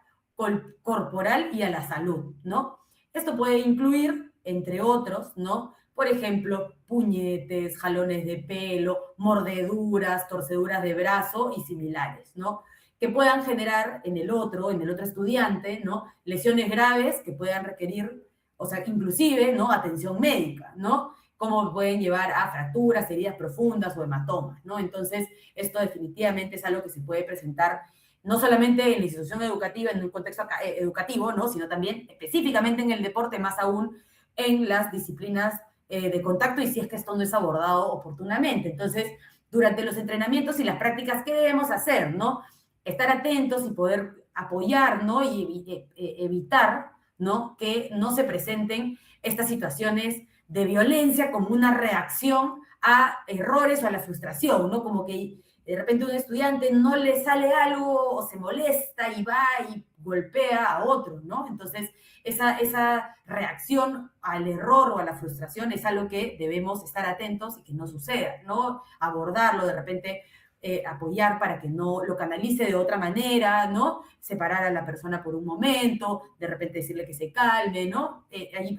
corporal y a la salud, ¿no? Esto puede incluir, entre otros, ¿no? Por ejemplo, puñetes, jalones de pelo, mordeduras, torceduras de brazo y similares, ¿no? Que puedan generar en el otro estudiante, ¿no? Lesiones graves que puedan requerir, o sea, inclusive, ¿no? Atención médica, ¿no? Como pueden llevar a fracturas, heridas profundas o hematomas, ¿no? Entonces, esto definitivamente es algo que se puede presentar no solamente en la institución educativa, en un contexto educativo, ¿no? Sino también específicamente en el deporte, más aún en las disciplinas de contacto, y si es que esto no es abordado oportunamente. Entonces, durante los entrenamientos y las prácticas, ¿qué debemos hacer, no? Estar atentos y poder apoyar, ¿no? Y evitar, ¿no? Que no se presenten estas situaciones de violencia como una reacción a errores o a la frustración, ¿no? Como que de repente un estudiante no le sale algo o se molesta y va y golpea a otro, ¿no? Entonces, esa reacción al error o a la frustración es algo que debemos estar atentos y que no suceda, ¿no? Abordarlo, de repente apoyar para que no lo canalice de otra manera, ¿no? Separar a la persona por un momento, de repente decirle que se calme, ¿no?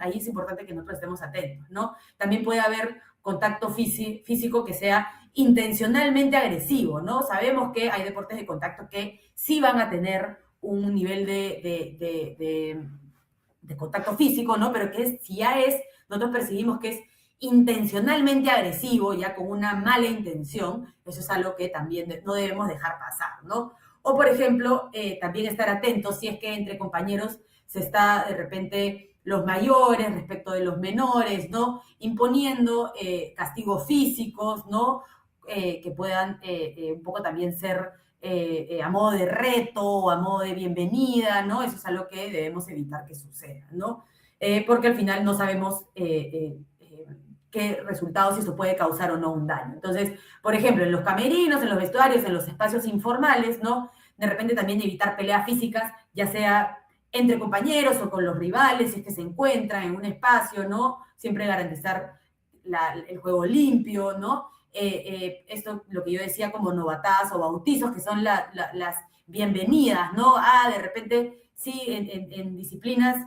Ahí es importante que nosotros estemos atentos, ¿no? También puede haber contacto físico que sea intencionalmente agresivo, ¿no? Sabemos que hay deportes de contacto que sí van a tener un nivel de contacto físico, ¿no? Pero que si ya nosotros percibimos que es intencionalmente agresivo, ya con una mala intención, eso es algo que también no debemos dejar pasar, ¿no? O, por ejemplo, también estar atentos si es que entre compañeros se está de repente los mayores respecto de los menores, ¿no? Imponiendo castigos físicos, ¿no? Que puedan un poco también ser a modo de reto o a modo de bienvenida, ¿no? Eso es algo que debemos evitar que suceda, ¿no? Porque al final no sabemos qué resultados, si eso puede causar o no un daño. Entonces, por ejemplo, en los camerinos, en los vestuarios, en los espacios informales, ¿no? De repente también evitar peleas físicas, ya sea entre compañeros o con los rivales, si es que se encuentran en un espacio, ¿no? Siempre garantizar el juego limpio, ¿no? Esto, lo que yo decía como novatadas o bautizos, que son las bienvenidas, ¿no? De repente, sí, en disciplinas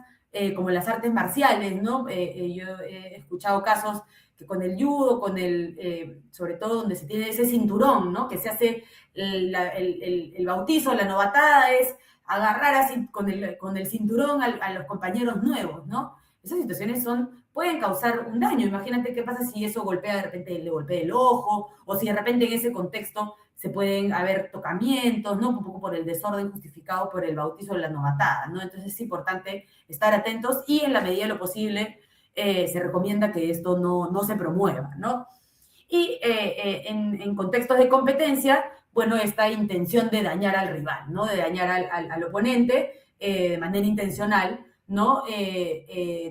como las artes marciales, ¿no? Yo he escuchado casos que con el judo, sobre todo donde se tiene ese cinturón, ¿no? Que se hace el bautizo, la novatada es agarrar así con el cinturón a los compañeros nuevos, ¿no? Esas situaciones pueden causar un daño. Imagínate qué pasa si eso golpea, de repente le golpea el ojo, o si de repente en ese contexto se pueden haber tocamientos, ¿no? Un poco por el desorden justificado por el bautizo o la novatada, ¿no? Entonces es importante estar atentos y en la medida de lo posible se recomienda que esto no se promueva, ¿no? Y en contextos de competencia, bueno, esta intención de dañar al rival, ¿no? De dañar al oponente de manera intencional, ¿no?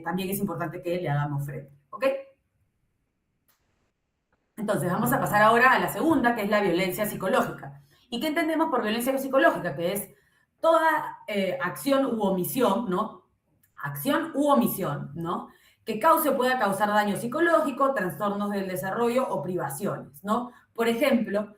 También es importante que le hagamos frente, ¿ok? Entonces, vamos a pasar ahora a la segunda, que es la violencia psicológica. ¿Y qué entendemos por violencia psicológica? Que es toda acción u omisión, ¿no? Acción u omisión, ¿no? Que cause o pueda causar daño psicológico, trastornos del desarrollo o privaciones, ¿no? Por ejemplo,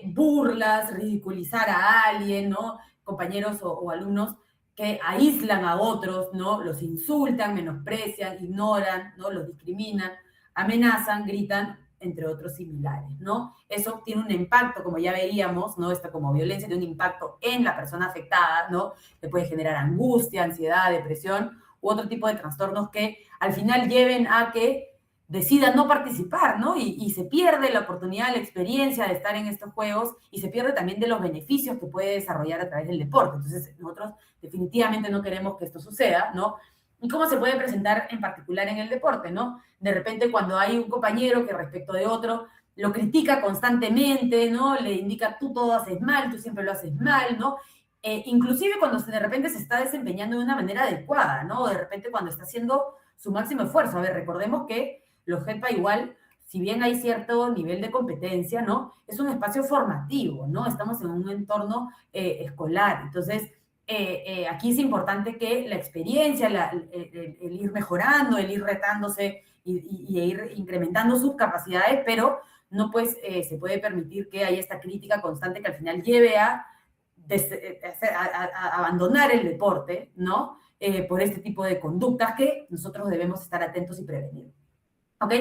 burlas, ridiculizar a alguien, ¿no? Compañeros o alumnos que aíslan a otros, ¿no? Los insultan, menosprecian, ignoran, ¿no? Los discriminan, amenazan, gritan, entre otros similares, ¿no? Eso tiene un impacto, como ya veíamos, ¿no? Esta como violencia tiene un impacto en la persona afectada, ¿no? Que puede generar angustia, ansiedad, depresión u otro tipo de trastornos que al final lleven a que decidan no participar, ¿no? Y se pierde la oportunidad, la experiencia de estar en estos juegos y se pierde también de los beneficios que puede desarrollar a través del deporte. Entonces, nosotros definitivamente no queremos que esto suceda, ¿no? ¿Y cómo se puede presentar en particular en el deporte, ¿no? De repente cuando hay un compañero que respecto de otro lo critica constantemente, ¿no? Le indica, tú todo haces mal, tú siempre lo haces mal, ¿no? Inclusive cuando de repente se está desempeñando de una manera adecuada, ¿no? De repente cuando está haciendo su máximo esfuerzo. A ver, recordemos que los GEPA igual, si bien hay cierto nivel de competencia, ¿no? Es un espacio formativo, ¿no? Estamos en un entorno escolar. Entonces, aquí es importante que la experiencia, el ir mejorando, el ir retándose y ir incrementando sus capacidades, pero no pues se puede permitir que haya esta crítica constante que al final lleve a abandonar el deporte, ¿no? Por este tipo de conductas que nosotros debemos estar atentos y prevenir. ¿Ok?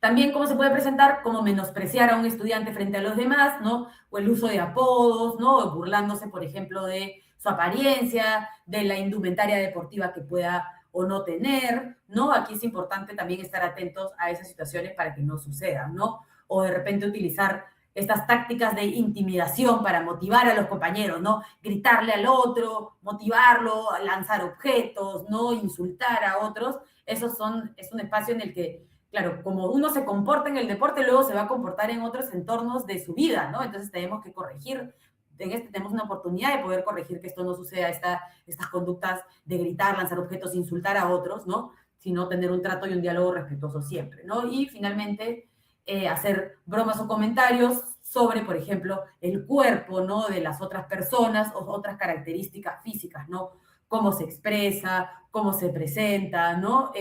También cómo se puede presentar, como menospreciar a un estudiante frente a los demás, ¿no? O el uso de apodos, ¿no? Burlándose, por ejemplo, de su apariencia, de la indumentaria deportiva que pueda o no tener, ¿no? Aquí es importante también estar atentos a esas situaciones para que no sucedan, ¿no? O de repente utilizar estas tácticas de intimidación para motivar a los compañeros, ¿no? Gritarle al otro, motivarlo, lanzar objetos, ¿no? Insultar a otros. Es un espacio en el que, claro, como uno se comporta en el deporte, luego se va a comportar en otros entornos de su vida, ¿no? Entonces tenemos que corregir, tenemos una oportunidad de poder corregir que esto no suceda, estas conductas de gritar, lanzar objetos, insultar a otros, ¿no? Sino tener un trato y un diálogo respetuoso siempre, ¿no? Y finalmente, hacer bromas o comentarios sobre, por ejemplo, el cuerpo, ¿no? De las otras personas o otras características físicas, ¿no? Cómo se expresa, cómo se presenta, ¿no?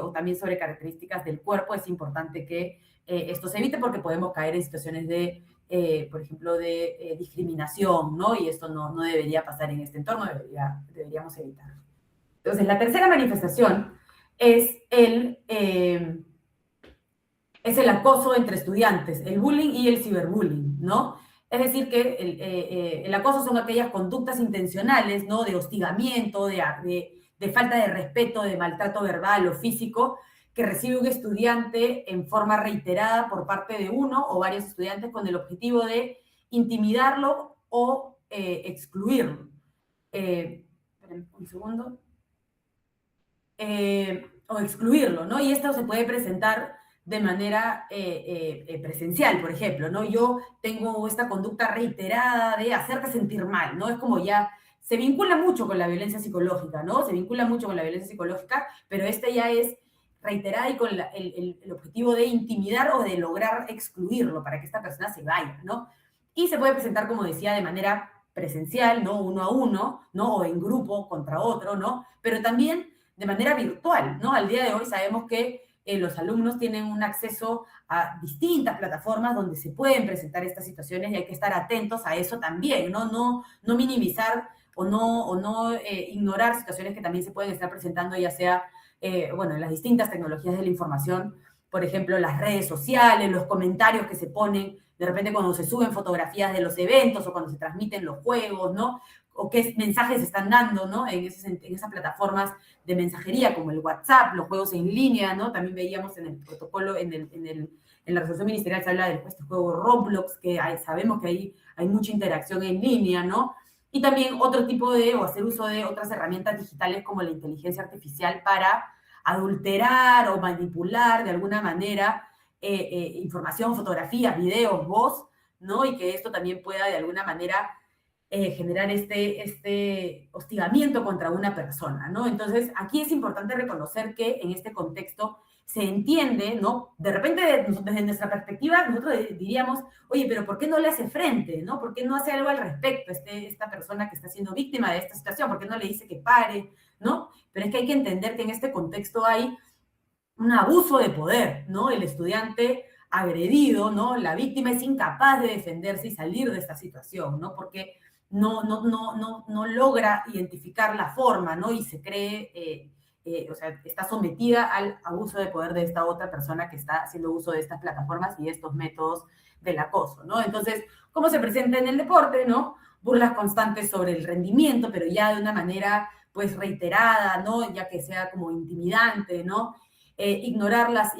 O también sobre características del cuerpo. Es importante que esto se evite porque podemos caer en situaciones de, por ejemplo, de discriminación, ¿no? Y esto no debería pasar en este entorno, deberíamos evitarlo. Entonces, la tercera manifestación es el acoso entre estudiantes, el bullying y el ciberbullying, ¿no? Es decir, que el acoso son aquellas conductas intencionales, ¿no? De hostigamiento, de falta de respeto, de maltrato verbal o físico que recibe un estudiante en forma reiterada por parte de uno o varios estudiantes con el objetivo de intimidarlo o excluirlo. Esperen un segundo. O excluirlo, ¿no? Y esto se puede presentar de manera presencial, por ejemplo, ¿no? Yo tengo esta conducta reiterada de hacerte sentir mal, ¿no? Es como ya, se vincula mucho con la violencia psicológica, ¿no? Se vincula mucho con la violencia psicológica, pero ya es reiterada y con el objetivo de intimidar o de lograr excluirlo para que esta persona se vaya, ¿no? Y se puede presentar, como decía, de manera presencial, ¿no? Uno a uno, ¿no? O en grupo contra otro, ¿no? Pero también de manera virtual, ¿no? Al día de hoy sabemos que los alumnos tienen un acceso a distintas plataformas donde se pueden presentar estas situaciones y hay que estar atentos a eso también, ¿no? No minimizar o no ignorar situaciones que también se pueden estar presentando, ya sea, en las distintas tecnologías de la información, por ejemplo, las redes sociales, los comentarios que se ponen, de repente cuando se suben fotografías de los eventos o cuando se transmiten los juegos, ¿no? O qué mensajes se están dando, ¿no? En esas plataformas de mensajería como el WhatsApp, los juegos en línea, ¿no? También veíamos en el protocolo, en la resolución ministerial se habla de este juego Roblox, que sabemos que hay mucha interacción en línea, ¿no? Y también otro tipo o hacer uso de otras herramientas digitales como la inteligencia artificial para adulterar o manipular de alguna manera información, fotografías, videos, voz, ¿no? Y que esto también pueda de alguna manera generar este hostigamiento contra una persona, ¿no? Entonces, aquí es importante reconocer que en este contexto se entiende, ¿no? De repente, desde nuestra perspectiva, nosotros diríamos, oye, pero ¿por qué no le hace frente, ¿no? ¿Por qué no hace algo al respecto esta persona que está siendo víctima de esta situación? ¿Por qué no le dice que pare, ¿no? Pero es que hay que entender que en este contexto hay un abuso de poder, ¿no? El estudiante agredido, ¿no? La víctima es incapaz de defenderse y salir de esta situación, ¿no? Porque no logra identificar la forma, ¿no? Y se cree, está sometida al abuso de poder de esta otra persona que está haciendo uso de estas plataformas y de estos métodos del acoso, ¿no? Entonces, ¿cómo se presenta en el deporte, no? Burlas constantes sobre el rendimiento, pero ya de una manera pues reiterada, ¿no? Ya que sea como intimidante, ¿no? Ignorarlas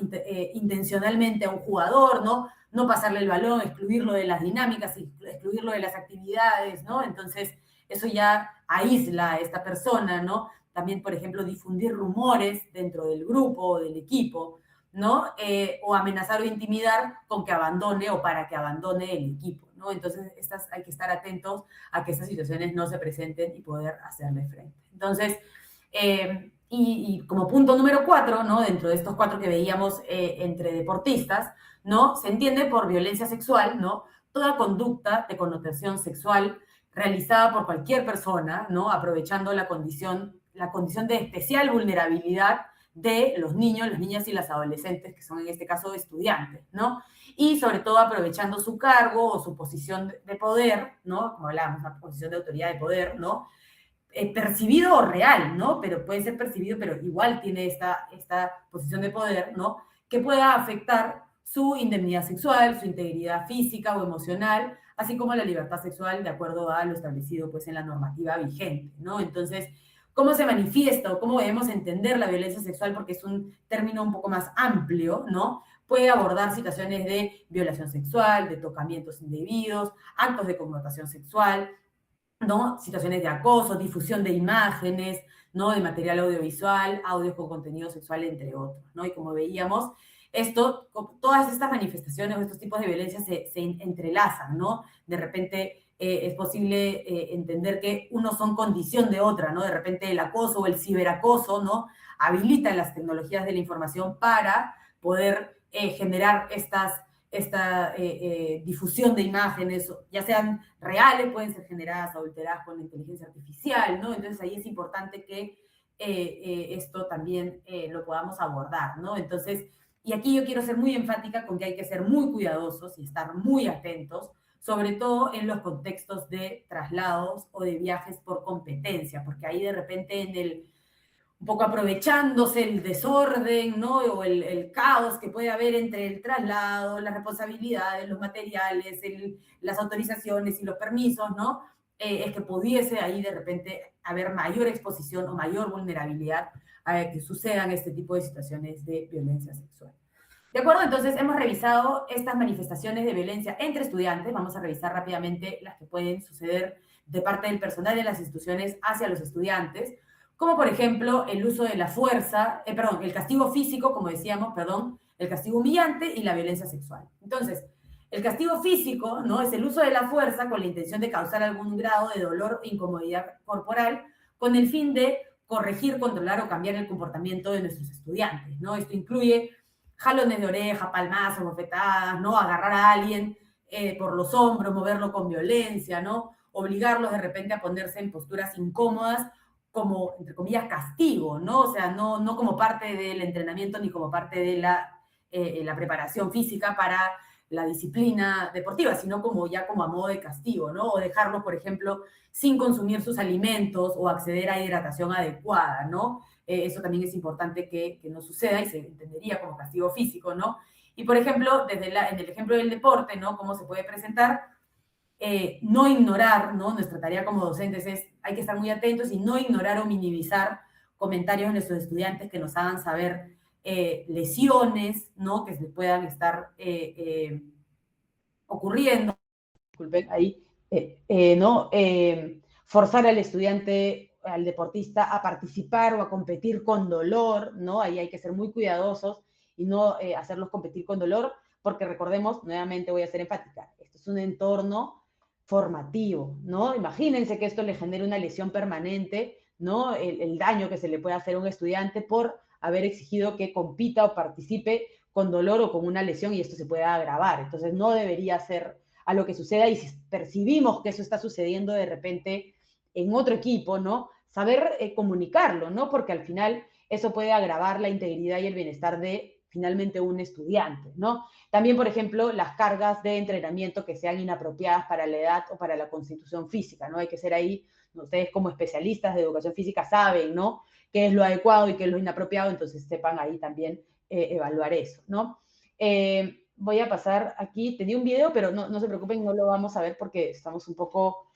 intencionalmente a un jugador, ¿no? No pasarle el balón, excluirlo de las dinámicas, excluirlo de las actividades, ¿no? Entonces, eso ya aísla a esta persona, ¿no? También, por ejemplo, difundir rumores dentro del grupo o del equipo, ¿no? O amenazar o intimidar con que abandone o para que abandone el equipo, ¿no? Entonces, hay que estar atentos a que estas situaciones no se presenten y poder hacerle frente. Entonces, y como punto número 4, ¿no? Dentro de estos 4 que veíamos entre deportistas, ¿no? Se entiende por violencia sexual, ¿no? Toda conducta de connotación sexual realizada por cualquier persona, ¿no? Aprovechando la condición de especial vulnerabilidad de los niños, las niñas y las adolescentes, que son en este caso estudiantes, ¿no? Y sobre todo aprovechando su cargo o su posición de poder, ¿no? Como hablábamos, una posición de autoridad de poder, ¿no? Percibido o real, ¿no? Pero puede ser percibido, pero igual tiene esta posición de poder, ¿no? Que pueda afectar su indemnidad sexual, su integridad física o emocional, así como la libertad sexual de acuerdo a lo establecido pues en la normativa vigente, ¿no? Entonces, ¿cómo se manifiesta o cómo debemos entender la violencia sexual? Porque es un término un poco más amplio, ¿no? Puede abordar situaciones de violación sexual, de tocamientos indebidos, actos de connotación sexual, ¿no? Situaciones de acoso, difusión de imágenes, ¿no? De material audiovisual, audios con contenido sexual, entre otros, ¿no? Y como veíamos, todas estas manifestaciones o estos tipos de violencia se entrelazan, ¿no? De repente es posible entender que unos son condición de otra, ¿no? De repente el acoso o el ciberacoso, ¿no? Habilitan las tecnologías de la información para poder generar esta difusión de imágenes, ya sean reales, pueden ser generadas o alteradas con la inteligencia artificial, ¿no? Entonces ahí es importante que esto también lo podamos abordar, ¿no? Entonces, y aquí yo quiero ser muy enfática con que hay que ser muy cuidadosos y estar muy atentos, sobre todo en los contextos de traslados o de viajes por competencia, porque ahí de repente un poco aprovechándose el desorden, ¿no? O el caos que puede haber entre el traslado, las responsabilidades, los materiales, las autorizaciones y los permisos, ¿no? Es que pudiese ahí de repente haber mayor exposición o mayor vulnerabilidad a que sucedan este tipo de situaciones de violencia sexual. ¿De acuerdo? Entonces hemos revisado estas manifestaciones de violencia entre estudiantes. Vamos a revisar rápidamente las que pueden suceder de parte del personal de las instituciones hacia los estudiantes, como por ejemplo el uso de la fuerza, el castigo físico, como decíamos, el castigo humillante y la violencia sexual. Entonces, el castigo físico, ¿no? Es el uso de la fuerza con la intención de causar algún grado de dolor o incomodidad corporal con el fin de corregir, controlar o cambiar el comportamiento de nuestros estudiantes, ¿no? Esto incluye jalones de oreja, palmazos, bofetadas, ¿no? Agarrar a alguien por los hombros, moverlo con violencia, ¿no? Obligarlos de repente a ponerse en posturas incómodas como, entre comillas, castigo, ¿no? O sea, no como parte del entrenamiento ni como parte de la preparación física para la disciplina deportiva, sino como a modo de castigo, ¿no? O dejarlos, por ejemplo, sin consumir sus alimentos o acceder a hidratación adecuada, ¿no? Eso también es importante que no suceda y se entendería como castigo físico, ¿no? Y, por ejemplo, en el ejemplo del deporte, ¿no? ¿Cómo se puede presentar? No ignorar, ¿no? Nuestra tarea como docentes hay que estar muy atentos y no ignorar o minimizar comentarios de nuestros estudiantes que nos hagan saber lesiones, ¿no? Que se puedan estar ocurriendo. Disculpen, ahí, ¿no? Forzar al estudiante, al deportista, a participar o a competir con dolor, ¿no? Ahí hay que ser muy cuidadosos y no hacerlos competir con dolor, porque recordemos, nuevamente voy a ser enfática, esto es un entorno formativo, ¿no? Imagínense que esto le genere una lesión permanente, ¿no? El daño que se le puede hacer a un estudiante por haber exigido que compita o participe con dolor o con una lesión y esto se puede agravar. Entonces no debería ser a lo que suceda y si percibimos que eso está sucediendo de repente en otro equipo, ¿no? Saber comunicarlo, ¿no? Porque al final eso puede agravar la integridad y el bienestar de finalmente un estudiante, ¿no? También, por ejemplo, las cargas de entrenamiento que sean inapropiadas para la edad o para la constitución física, ¿no? Hay que ser ahí, ustedes como especialistas de educación física saben, ¿no? Qué es lo adecuado y qué es lo inapropiado, entonces sepan ahí también evaluar eso, ¿no? Voy a pasar aquí, tenía un video, pero no se preocupen, no lo vamos a ver porque estamos un poco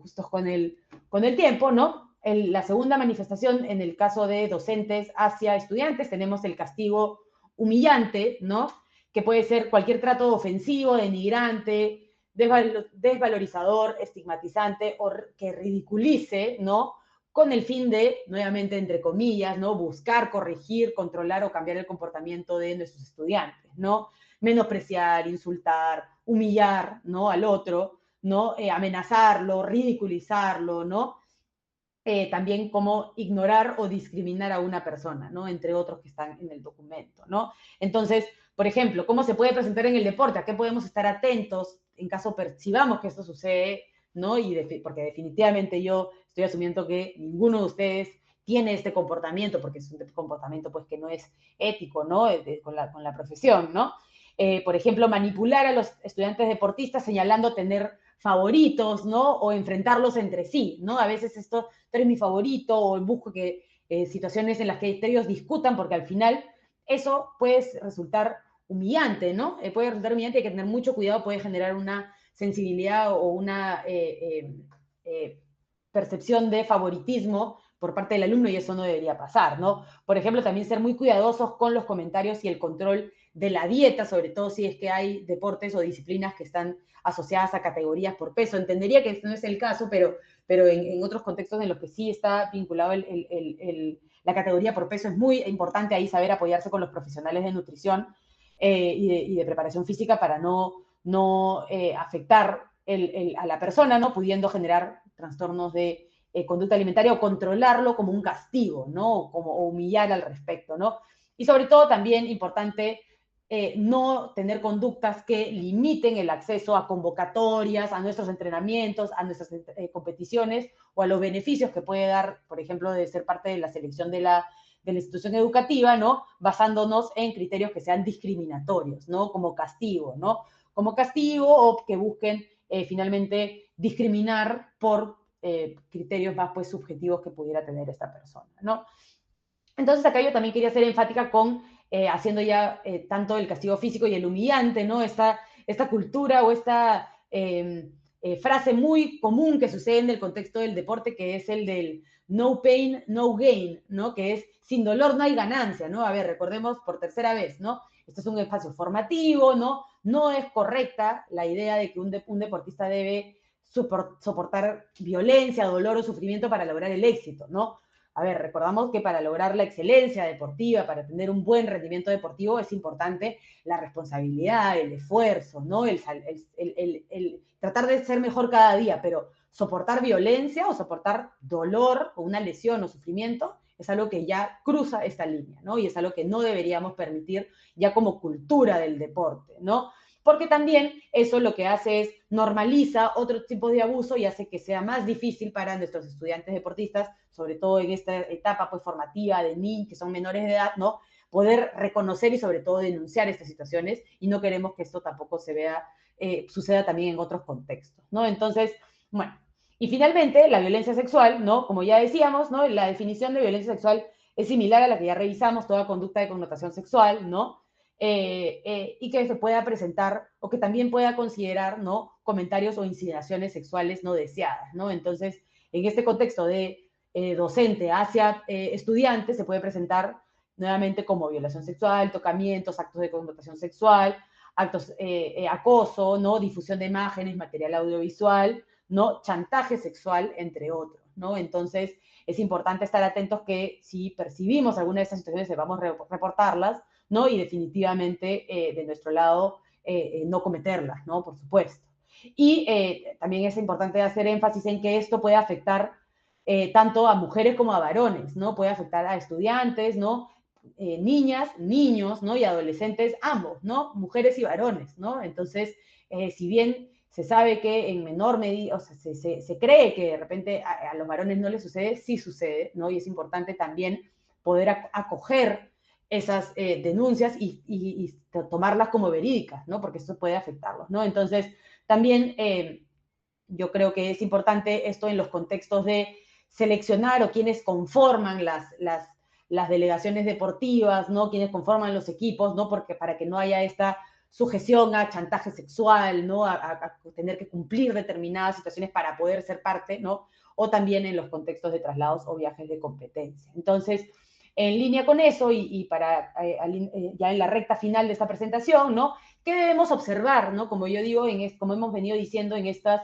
justos con el tiempo, ¿no? la segunda manifestación en el caso de docentes hacia estudiantes, tenemos el castigo humillante, ¿no? Que puede ser cualquier trato ofensivo, denigrante, desvalorizador, estigmatizante o que ridiculice, ¿no? Con el fin de, nuevamente, entre comillas, ¿no? Buscar, corregir, controlar o cambiar el comportamiento de nuestros estudiantes, ¿no? Menospreciar, insultar, humillar, ¿no? Al otro, ¿no? Amenazarlo, ridiculizarlo, ¿no? También como ignorar o discriminar a una persona, ¿no? Entre otros que están en el documento, ¿no? Entonces, por ejemplo, ¿cómo se puede presentar en el deporte? ¿A qué podemos estar atentos en caso percibamos que esto sucede, ¿no? Porque definitivamente yo estoy asumiendo que ninguno de ustedes tiene este comportamiento, porque es un comportamiento pues que no es ético, ¿no? Con la profesión, ¿no? Por ejemplo, manipular a los estudiantes deportistas señalando tener favoritos, ¿no? O enfrentarlos entre sí, ¿no? A veces esto, tú eres mi favorito, o busco que situaciones en las que ellos discutan, porque al final eso puede resultar humillante, ¿no? Puede resultar humillante, hay que tener mucho cuidado, puede generar una sensibilidad o una percepción de favoritismo por parte del alumno y eso no debería pasar, ¿no? Por ejemplo, también ser muy cuidadosos con los comentarios y el control de la dieta, sobre todo si es que hay deportes o disciplinas que están asociadas a categorías por peso. Entendería que este no es el caso, pero en otros contextos en los que sí está vinculado la categoría por peso, es muy importante ahí saber apoyarse con los profesionales de nutrición y de preparación física para no afectar a la persona, ¿no? Pudiendo generar trastornos de conducta alimentaria o controlarlo como un castigo, ¿no? O humillar al respecto, ¿no? Y sobre todo también importante no tener conductas que limiten el acceso a convocatorias, a nuestros entrenamientos, a nuestras competiciones o a los beneficios que puede dar, por ejemplo, de ser parte de la selección de la institución educativa, ¿no? Basándonos en criterios que sean discriminatorios, ¿no? Como castigo, ¿no? Como castigo o que busquen finalmente discriminar por criterios más pues subjetivos que pudiera tener esta persona, ¿no? Entonces acá yo también quería ser enfática con haciendo ya tanto el castigo físico y el humillante, ¿no? Esta cultura o esta frase muy común que sucede en el contexto del deporte, que es el del no pain, no gain, ¿no? Que es sin dolor no hay ganancia, ¿no? A ver, recordemos por tercera vez, ¿no? Esto es un espacio formativo, ¿no? No es correcta la idea de que un deportista debe soportar violencia, dolor o sufrimiento para lograr el éxito, ¿no? A ver, recordamos que para lograr la excelencia deportiva, para tener un buen rendimiento deportivo, es importante la responsabilidad, el esfuerzo, ¿no? El tratar de ser mejor cada día, pero soportar violencia o soportar dolor o una lesión o sufrimiento es algo que ya cruza esta línea, ¿no? Y es algo que no deberíamos permitir ya como cultura del deporte, ¿no? Porque también eso lo que hace es normaliza otro tipo de abuso y hace que sea más difícil para nuestros estudiantes deportistas, sobre todo en esta etapa pues formativa de niños que son menores de edad, ¿no? Poder reconocer y sobre todo denunciar estas situaciones y no queremos que esto tampoco se vea, suceda también en otros contextos, ¿no? Entonces, bueno, y finalmente la violencia sexual, ¿no? Como ya decíamos, ¿no? La definición de violencia sexual es similar a la que ya revisamos, toda conducta de connotación sexual, ¿no? Y que se pueda presentar o que también pueda considerar, ¿no? Comentarios o insinuaciones sexuales no deseadas, ¿no? Entonces, en este contexto de docente hacia estudiante se puede presentar nuevamente como violación sexual, tocamientos, actos de connotación sexual, actos acoso, ¿no? Difusión de imágenes, material audiovisual, ¿no? Chantaje sexual, entre otros, ¿no? Entonces, es importante estar atentos que si percibimos alguna de estas situaciones debamos reportarlas, ¿no? Y definitivamente de nuestro lado no cometerlas, ¿no? Por supuesto. Y también es importante hacer énfasis en que esto puede afectar tanto a mujeres como a varones, ¿no? Puede afectar a estudiantes, ¿no? Niñas, niños, ¿no? Y adolescentes, ambos, ¿no? Mujeres y varones, ¿no? Entonces, si bien se sabe que en menor medida, o sea, se cree que de repente a los varones no les sucede, sí sucede, ¿no? Y es importante también poder acoger esas denuncias y tomarlas como verídicas, ¿no? Porque esto puede afectarlos, ¿no? Entonces, también yo creo que es importante esto en los contextos de seleccionar o quienes conforman las delegaciones deportivas, ¿no? Quienes conforman los equipos, ¿no? Porque para que no haya esta sujeción a chantaje sexual, ¿no? A tener que cumplir determinadas situaciones para poder ser parte, ¿no? o también en los contextos de traslados o viajes de competencia. Entonces, en línea con eso y para ya en la recta final de esta presentación, ¿no? ¿Qué debemos observar, ¿no? Como yo digo, como hemos venido diciendo en estas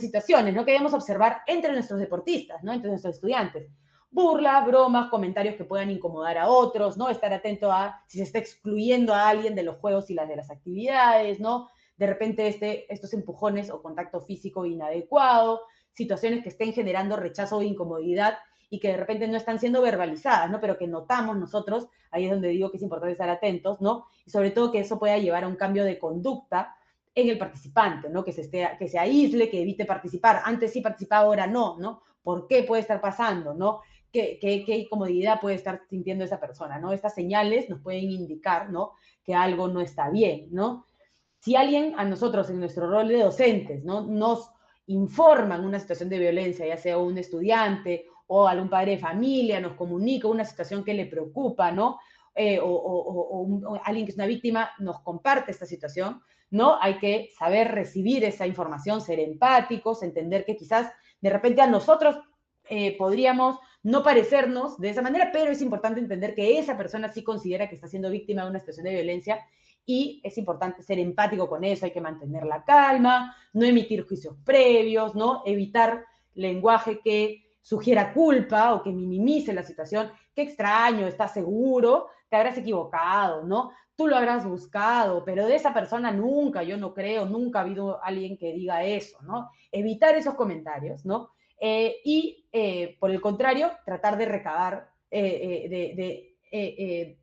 situaciones, ¿no? ¿Qué debemos observar entre nuestros deportistas, ¿no? Entre nuestros estudiantes? Burlas, bromas, comentarios que puedan incomodar a otros, ¿no? Estar atento a si se está excluyendo a alguien de los juegos y de las actividades, ¿no? De repente estos empujones o contacto físico inadecuado, situaciones que estén generando rechazo o incomodidad y que de repente no están siendo verbalizadas, ¿no? Pero que notamos nosotros, ahí es donde digo que es importante estar atentos, ¿no? Y sobre todo que eso pueda llevar a un cambio de conducta en el participante, ¿no? Que se aísle, que evite participar. Antes sí participaba, ahora no, ¿no? ¿Por qué puede estar pasando, no? ¿Qué incomodidad puede estar sintiendo esa persona, ¿no? Estas señales nos pueden indicar, ¿no? Que algo no está bien, ¿no? Si alguien a nosotros en nuestro rol de docentes, ¿no? Nos informan una situación de violencia, ya sea un estudiante o algún padre de familia, nos comunica una situación que le preocupa, ¿no? O alguien que es una víctima nos comparte esta situación, ¿no? Hay que saber recibir esa información, ser empáticos, entender que quizás de repente a nosotros podríamos no parecernos de esa manera, pero es importante entender que esa persona sí considera que está siendo víctima de una situación de violencia y es importante ser empático con eso, hay que mantener la calma, no emitir juicios previos, ¿no? Evitar lenguaje que sugiera culpa o que minimice la situación. Qué extraño, ¿estás seguro? Te habrás equivocado, ¿no? Tú lo habrás buscado, pero de esa persona nunca, yo no creo, nunca ha habido alguien que diga eso, ¿no? Evitar esos comentarios, ¿no? Por el contrario, tratar de recabar,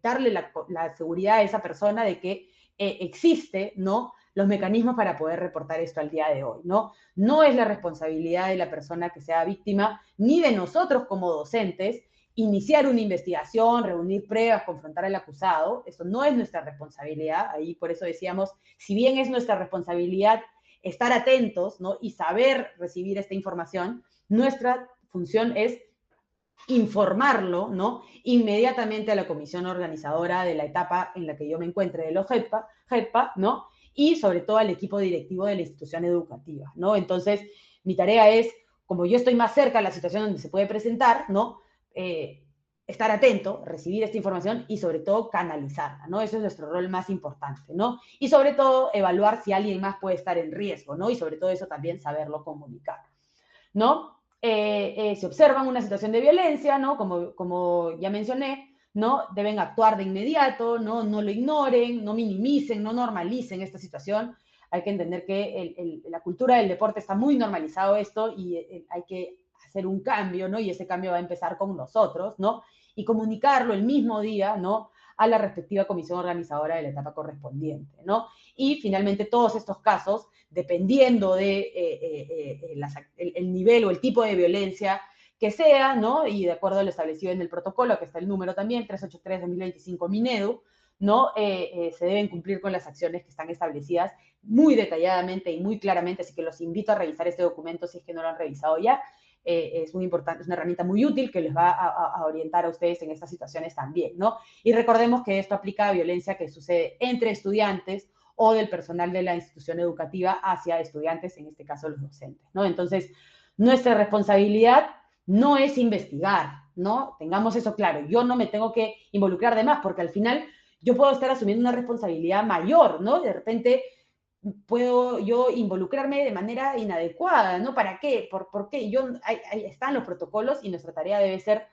darle la seguridad a esa persona de que existe, ¿no? Los mecanismos para poder reportar esto al día de hoy, ¿no? No es la responsabilidad de la persona que sea víctima, ni de nosotros como docentes, iniciar una investigación, reunir pruebas, confrontar al acusado. Eso no es nuestra responsabilidad. Ahí por eso decíamos, si bien es nuestra responsabilidad estar atentos, ¿no? Y saber recibir esta información, nuestra función es informarlo, ¿no? Inmediatamente a la comisión organizadora de la etapa en la que yo me encuentre de los GEDPA, ¿no? Y sobre todo al equipo directivo de la institución educativa, ¿no? Entonces, mi tarea es, como yo estoy más cerca de la situación donde se puede presentar, ¿no? Estar atento, recibir esta información y sobre todo canalizarla, ¿no? Eso es nuestro rol más importante, ¿no? Y sobre todo evaluar si alguien más puede estar en riesgo, ¿no? Y sobre todo eso también saberlo comunicar, ¿no? Si observan una situación de violencia, ¿no? Como ya mencioné, ¿no? Deben actuar de inmediato, ¿no? No lo ignoren, no minimicen, no normalicen esta situación. Hay que entender que la cultura del deporte está muy normalizado esto y hay que hacer un cambio, ¿no? Y ese cambio va a empezar con nosotros, ¿no? Y comunicarlo el mismo día, ¿no? A la respectiva comisión organizadora de la etapa correspondiente, ¿no? Y finalmente todos estos casos, dependiendo de el nivel o el tipo de violencia que sea, ¿no? Y de acuerdo a lo establecido en el protocolo, que está el número también, 383-2025 Minedu, ¿no? Se deben cumplir con las acciones que están establecidas muy detalladamente y muy claramente, así que los invito a revisar este documento si es que no lo han revisado ya. Es muy importante, es una herramienta muy útil que les va a orientar a ustedes en estas situaciones también, ¿no? Y recordemos que esto aplica a violencia que sucede entre estudiantes o del personal de la institución educativa hacia estudiantes, en este caso los docentes, ¿no? Entonces, nuestra responsabilidad no es investigar, ¿no? Tengamos eso claro. Yo no me tengo que involucrar de más, porque al final yo puedo estar asumiendo una responsabilidad mayor, ¿no? De repente puedo yo involucrarme de manera inadecuada, ¿no? ¿Para qué? ¿Por qué? Ahí están los protocolos y nuestra tarea debe ser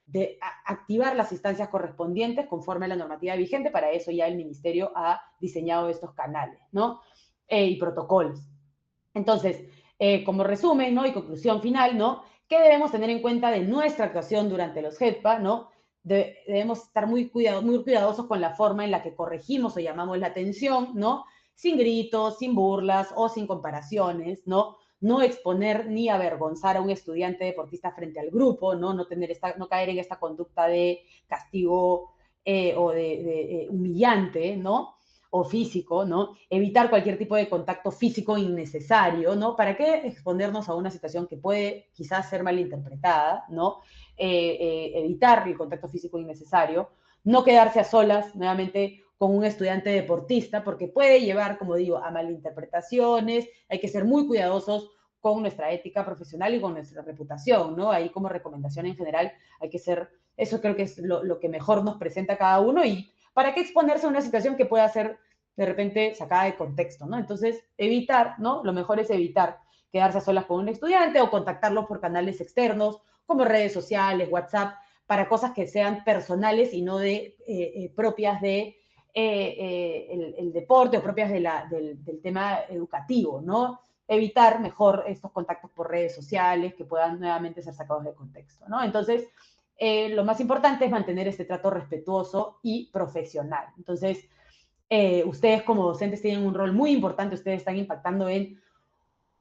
de activar las instancias correspondientes conforme a la normativa vigente. Para eso ya el ministerio ha diseñado estos canales, ¿no? Y protocolos. Entonces, como resumen, ¿no? Y conclusión final, ¿no? ¿Qué debemos tener en cuenta de nuestra actuación durante los GEDPA, ¿no? Debemos estar muy cuidadosos con la forma en la que corregimos o llamamos la atención, ¿no? Sin gritos, sin burlas o sin comparaciones, ¿no? No exponer ni avergonzar a un estudiante deportista frente al grupo, ¿no? No caer en esta conducta de castigo o de humillante, ¿no? O físico, ¿no? Evitar cualquier tipo de contacto físico innecesario, ¿no? ¿Para qué exponernos a una situación que puede quizás ser malinterpretada, ¿no? Evitar el contacto físico innecesario, no quedarse a solas, nuevamente, con un estudiante deportista, porque puede llevar, como digo, a malinterpretaciones. Hay que ser muy cuidadosos con nuestra ética profesional y con nuestra reputación, ¿no? Ahí como recomendación en general hay que ser, eso creo que es lo que mejor nos presenta a cada uno y para qué exponerse a una situación que pueda ser de repente sacada de contexto, ¿no? Entonces, evitar, ¿no? Lo mejor es evitar quedarse a solas con un estudiante o contactarlos por canales externos, como redes sociales, WhatsApp, para cosas que sean personales y no propias de el deporte o propias del tema educativo, ¿no? Evitar mejor estos contactos por redes sociales que puedan nuevamente ser sacados de contexto, ¿no? Entonces, lo más importante es mantener este trato respetuoso y profesional. Entonces, ustedes como docentes tienen un rol muy importante, ustedes están impactando en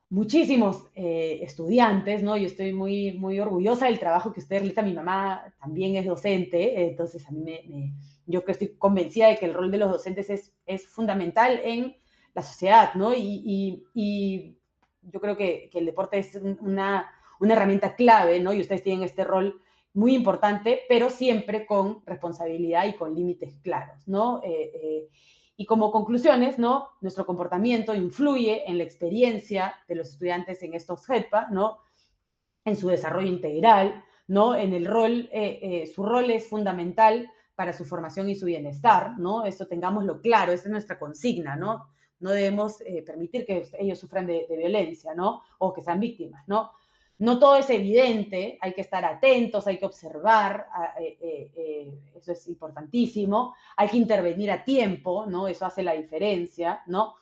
muchísimos estudiantes, ¿no? Yo estoy muy, muy orgullosa del trabajo que usted realiza. Mi mamá también es docente, entonces a mí yo que estoy convencida de que el rol de los docentes es fundamental en la sociedad, ¿no? Y yo creo que el deporte es una herramienta clave, ¿no? Y ustedes tienen este rol muy importante, pero siempre con responsabilidad y con límites claros, ¿no? Y como conclusiones, ¿no? Nuestro comportamiento influye en la experiencia de los estudiantes en estos GEDPA, ¿no? En su desarrollo integral, ¿no? En el rol, su rol es fundamental para su formación y su bienestar, ¿no? Esto tengámoslo claro, esa es nuestra consigna, ¿no? No debemos permitir que ellos sufran de violencia, ¿no? O que sean víctimas, ¿no? No todo es evidente, hay que estar atentos, hay que observar, eso es importantísimo, hay que intervenir a tiempo, ¿no? Eso hace la diferencia, ¿no?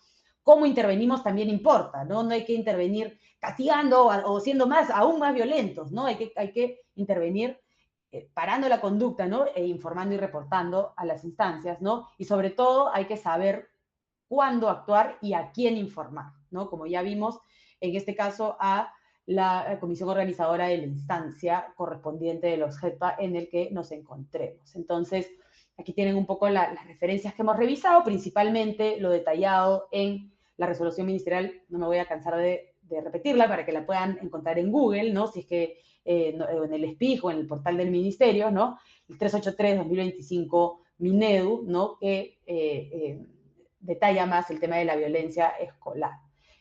Cómo intervenimos también importa, ¿no? No hay que intervenir castigando o siendo aún más violentos, ¿no? Hay que intervenir parando la conducta, ¿no? E informando y reportando a las instancias, ¿no? Y sobre todo hay que saber cuándo actuar y a quién informar, ¿no? Como ya vimos, en este caso a la comisión organizadora de la instancia correspondiente de los GEDPA en el que nos encontremos. Entonces, aquí tienen un poco las referencias que hemos revisado, principalmente lo detallado en la resolución ministerial, no me voy a cansar de repetirla para que la puedan encontrar en Google, ¿no? Si es que en el SPIG o en el portal del ministerio, ¿no? El 383-2025 Minedu, ¿no? Que detalla más el tema de la violencia escolar.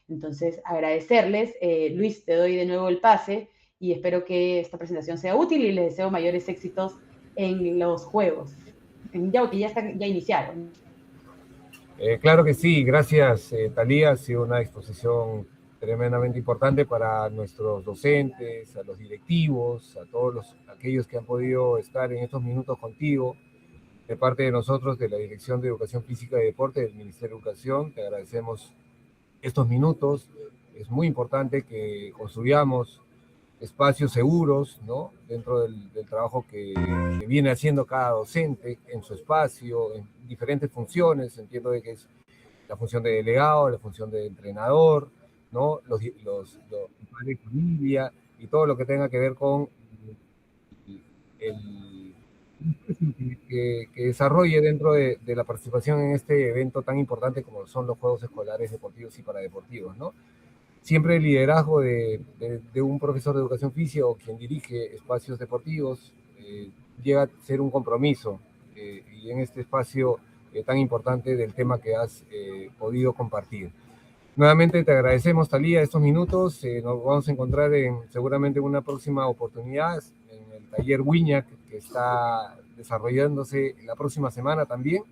Entonces, agradecerles. Luis, te doy de nuevo el pase y espero que esta presentación sea útil y les deseo mayores éxitos en los juegos, que ya iniciaron. Claro que sí, gracias Thalía, ha sido una exposición tremendamente importante para nuestros docentes, a los directivos, a todos aquellos que han podido estar en estos minutos contigo. De parte de nosotros, de la Dirección de Educación Física y Deporte del Ministerio de Educación, te agradecemos estos minutos. Es muy importante que construyamos espacios seguros, ¿no? Dentro del trabajo que viene haciendo cada docente en su espacio, en diferentes funciones. Entiendo de que es la función de delegado, la función de entrenador, ¿no? Los padres de familia y todo lo que tenga que ver con que desarrolle dentro de la participación en este evento tan importante como son los Juegos Escolares Deportivos y Paradeportivos, ¿no? Siempre el liderazgo de un profesor de educación física o quien dirige espacios deportivos llega a ser un compromiso y en este espacio tan importante del tema que has podido compartir. Nuevamente te agradecemos, Thalía, estos minutos. Nos vamos a encontrar seguramente en una próxima oportunidad en el taller WINAC que está desarrollándose la próxima semana también,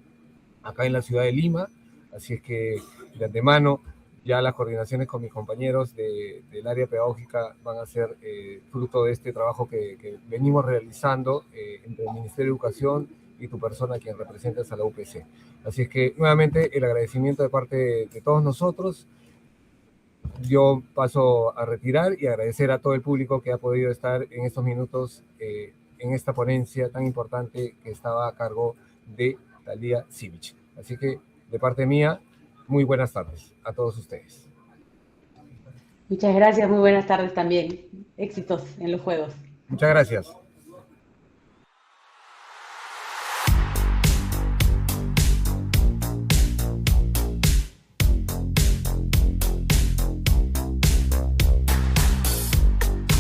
acá en la ciudad de Lima. Así es que de antemano ya las coordinaciones con mis compañeros del área pedagógica van a ser fruto de este trabajo que venimos realizando entre el Ministerio de Educación y tu persona, quien representas a la UPC. Así es que nuevamente el agradecimiento de parte de todos nosotros. Yo paso a retirar y agradecer a todo el público que ha podido estar en estos minutos en esta ponencia tan importante que estaba a cargo de Thalía Sivich. Así que de parte mía, muy buenas tardes a todos ustedes. Muchas gracias, muy buenas tardes también. Éxitos en los juegos. Muchas gracias.